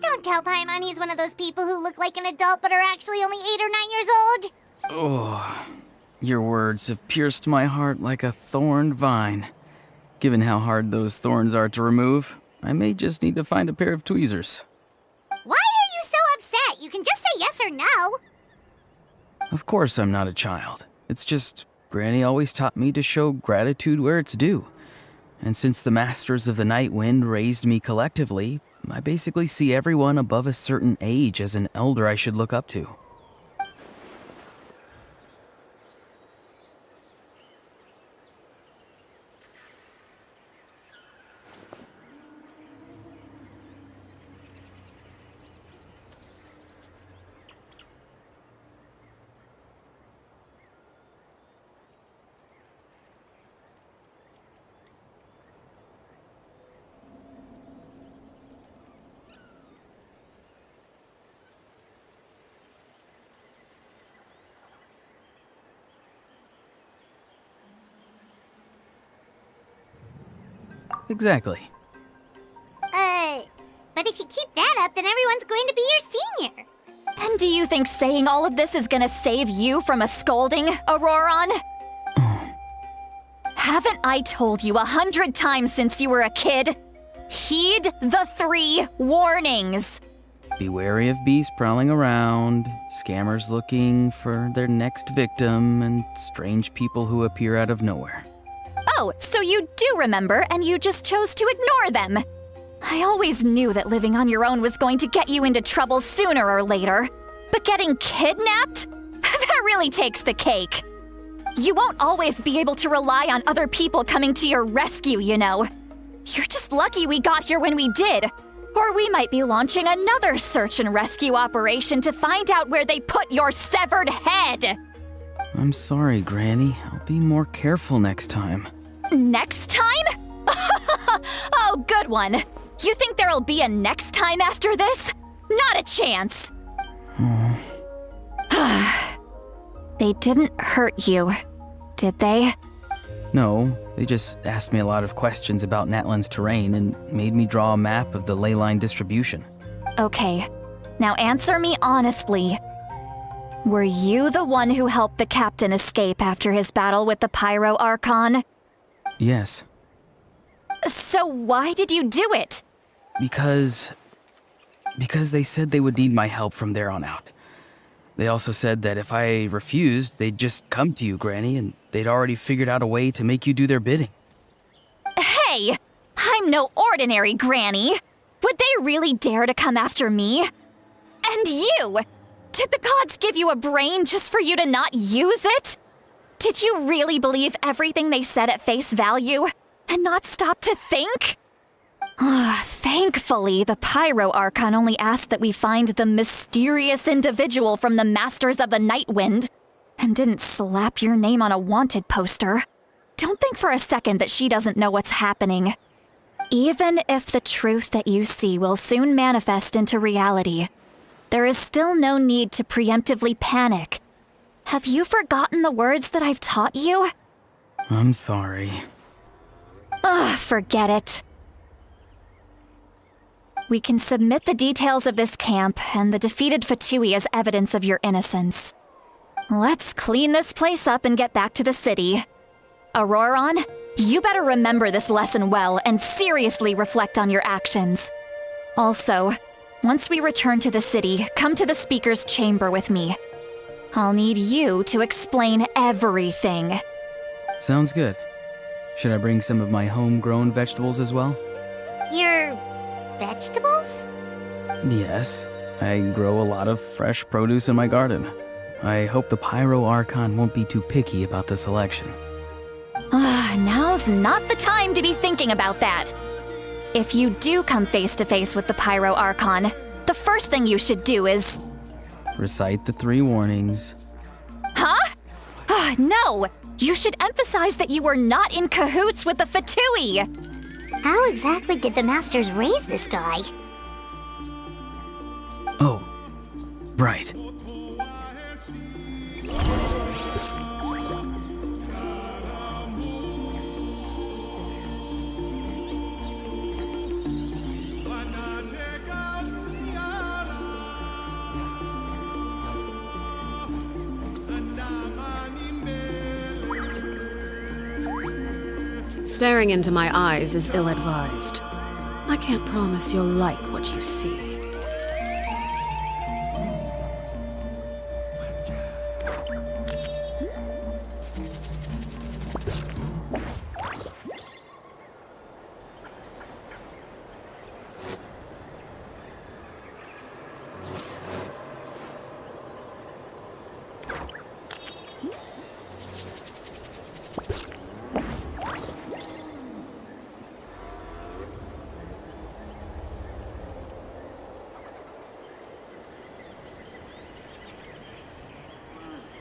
Don't tell Paimon he's one of those people who look like an adult but are actually only 8 or 9 years old. Oh, your words have pierced my heart like a thorn vine. Given how hard those thorns are to remove, I may just need to find a pair of tweezers. or no. Of course I'm not a child. It's just, Granny always taught me to show gratitude where it's due. And since the Masters of the Night Wind raised me collectively, I basically see everyone above a certain age as an elder I should look up to. Exactly. But if you keep that up, then everyone's going to be your senior. And do you think saying all of this is gonna save you from a scolding, Auroron? Haven't I told you 100 times since you were a kid? Heed the 3 warnings. Be wary of beasts prowling around, scammers looking for their next victim, and strange people who appear out of nowhere. Oh, so you do remember, and you just chose to ignore them. I always knew that living on your own was going to get you into trouble sooner or later. But getting kidnapped? That really takes the cake. You won't always be able to rely on other people coming to your rescue, you know. You're just lucky we got here when we did. Or we might be launching another search and rescue operation to find out where they put your severed head. I'm sorry, Granny. I'll be more careful next time. Next time? Oh, good one. You think there'll be a next time after this? Not a chance. They didn't hurt you, did they? No, they just asked me a lot of questions about Natlan's terrain and made me draw a map of the ley line distribution. Okay, now answer me honestly. Were you the one who helped the captain escape after his battle with the Pyro Archon? Yes. So why did you do it? Because they said they would need my help from there on out. They also said that if I refused, they'd just come to you, Granny, and they'd already figured out a way to make you do their bidding. Hey! I'm no ordinary Granny! Would they really dare to come after me? And you! Did the gods give you a brain just for you to not use it? Did you really believe everything they said at face value, and not stop to think? Thankfully, the Pyro Archon only asked that we find the mysterious individual from the Masters of the Night Wind, and didn't slap your name on a wanted poster. Don't think for a second that she doesn't know what's happening. Even if the truth that you see will soon manifest into reality, there is still no need to preemptively panic. Have you forgotten the words that I've taught you? I'm sorry. Forget it. We can submit the details of this camp and the defeated Fatui as evidence of your innocence. Let's clean this place up and get back to the city. Auroron, you better remember this lesson well and seriously reflect on your actions. Also, once we return to the city, come to the speaker's chamber with me. I'll need you to explain everything. Sounds good. Should I bring some of my homegrown vegetables as well? Your vegetables? Yes. I grow a lot of fresh produce in my garden. I hope the Pyro Archon won't be too picky about the selection. Now's not the time to be thinking about that. If you do come face to face with the Pyro Archon, the first thing you should do is... Recite the 3 warnings. Huh? No! You should emphasize that you were not in cahoots with the Fatui! How exactly did the Masters raise this guy? Oh, right. Staring into my eyes is ill-advised. I can't promise you'll like what you see.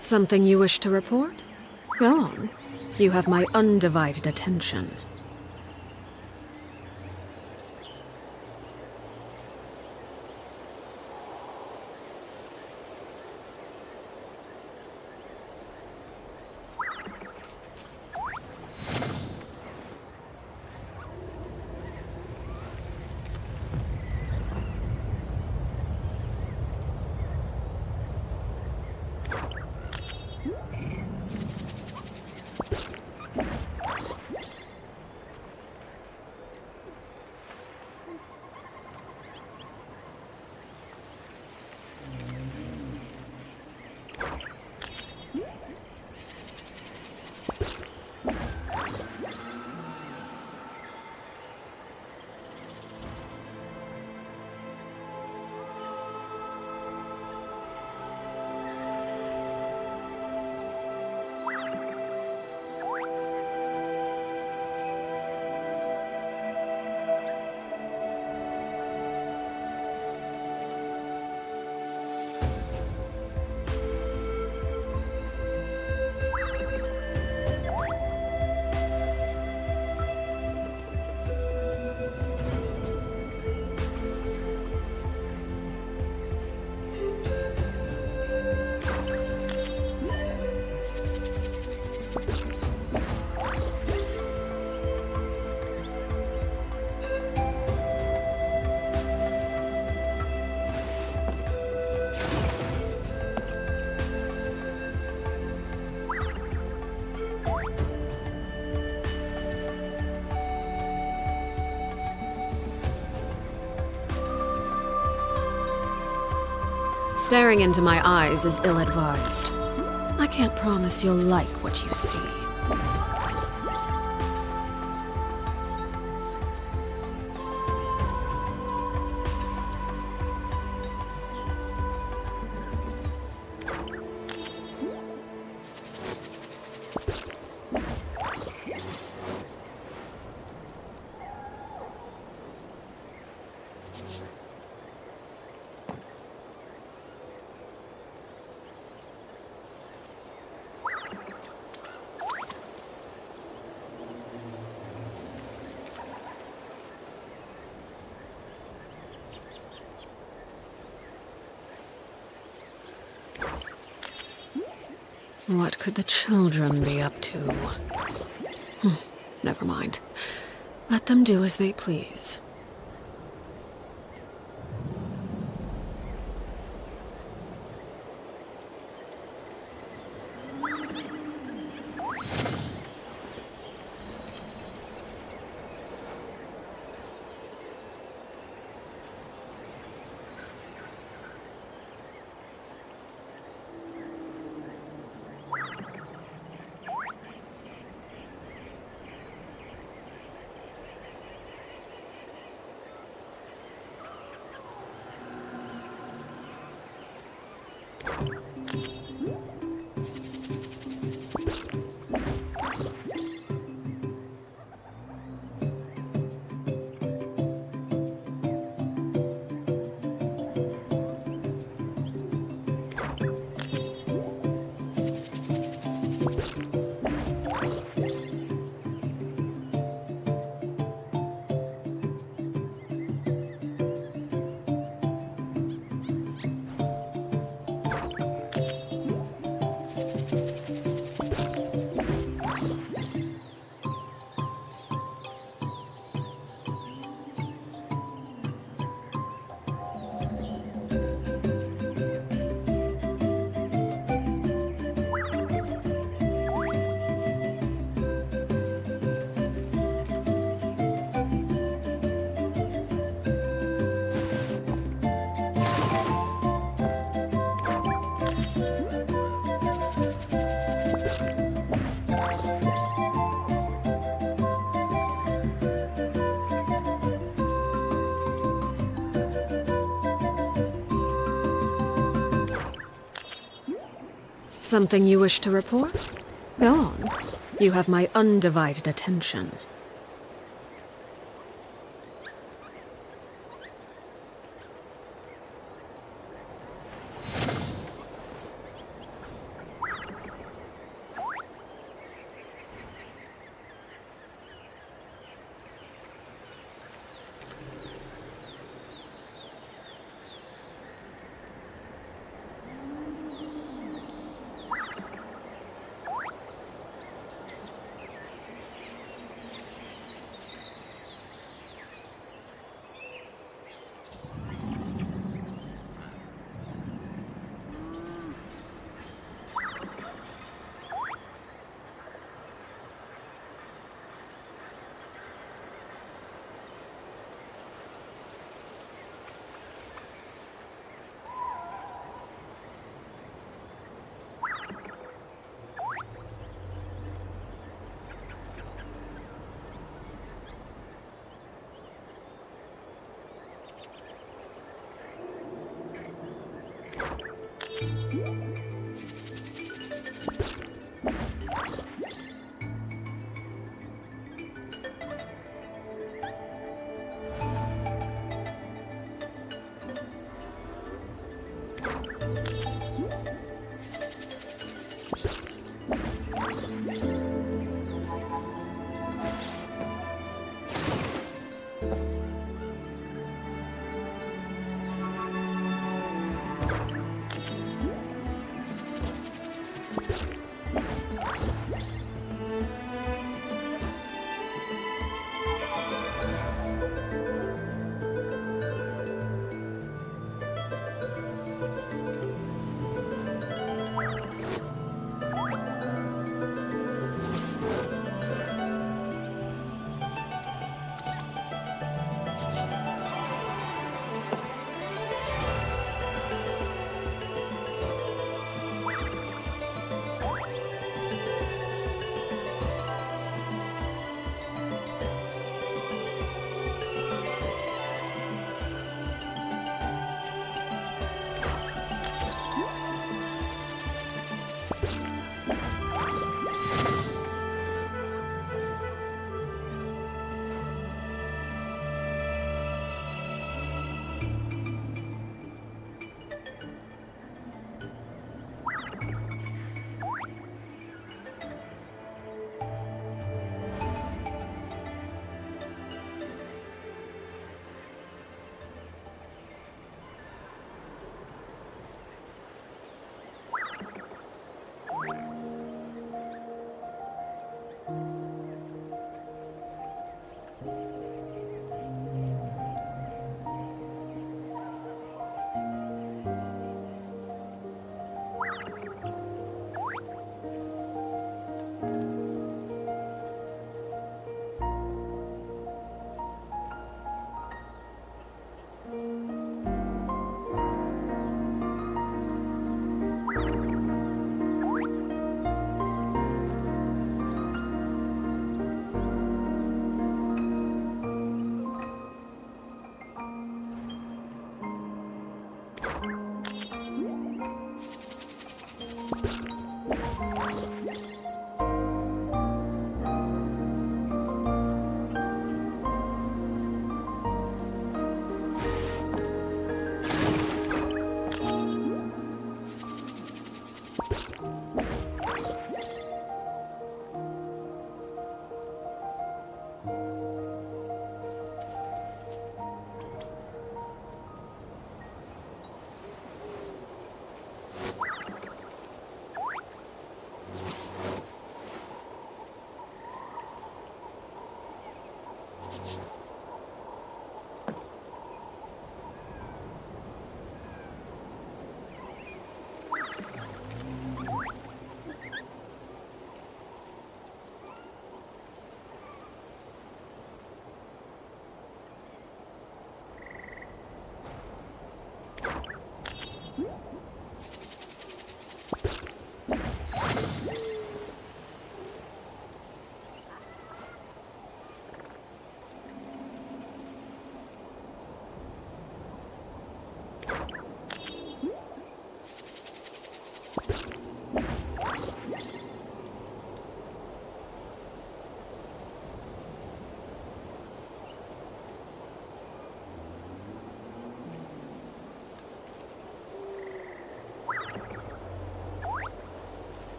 Something you wish to report? Go on. You have my undivided attention. Staring into my eyes is ill-advised. I can't promise you'll like what you see. What could the children be up to? Never mind. Let them do as they please. Something you wish to report? Go on. You have my undivided attention.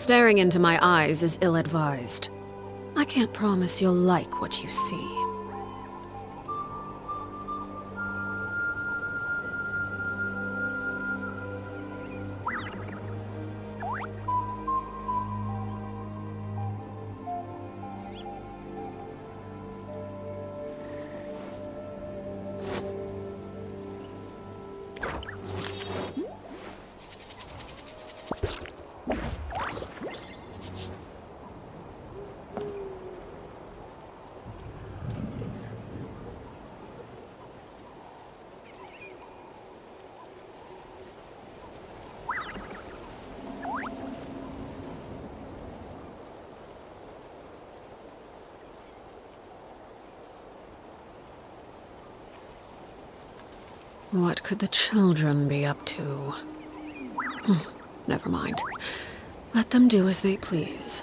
Staring into my eyes is ill-advised. I can't promise you'll like what you see. What could the children be up to? Never mind. Let them do as they please.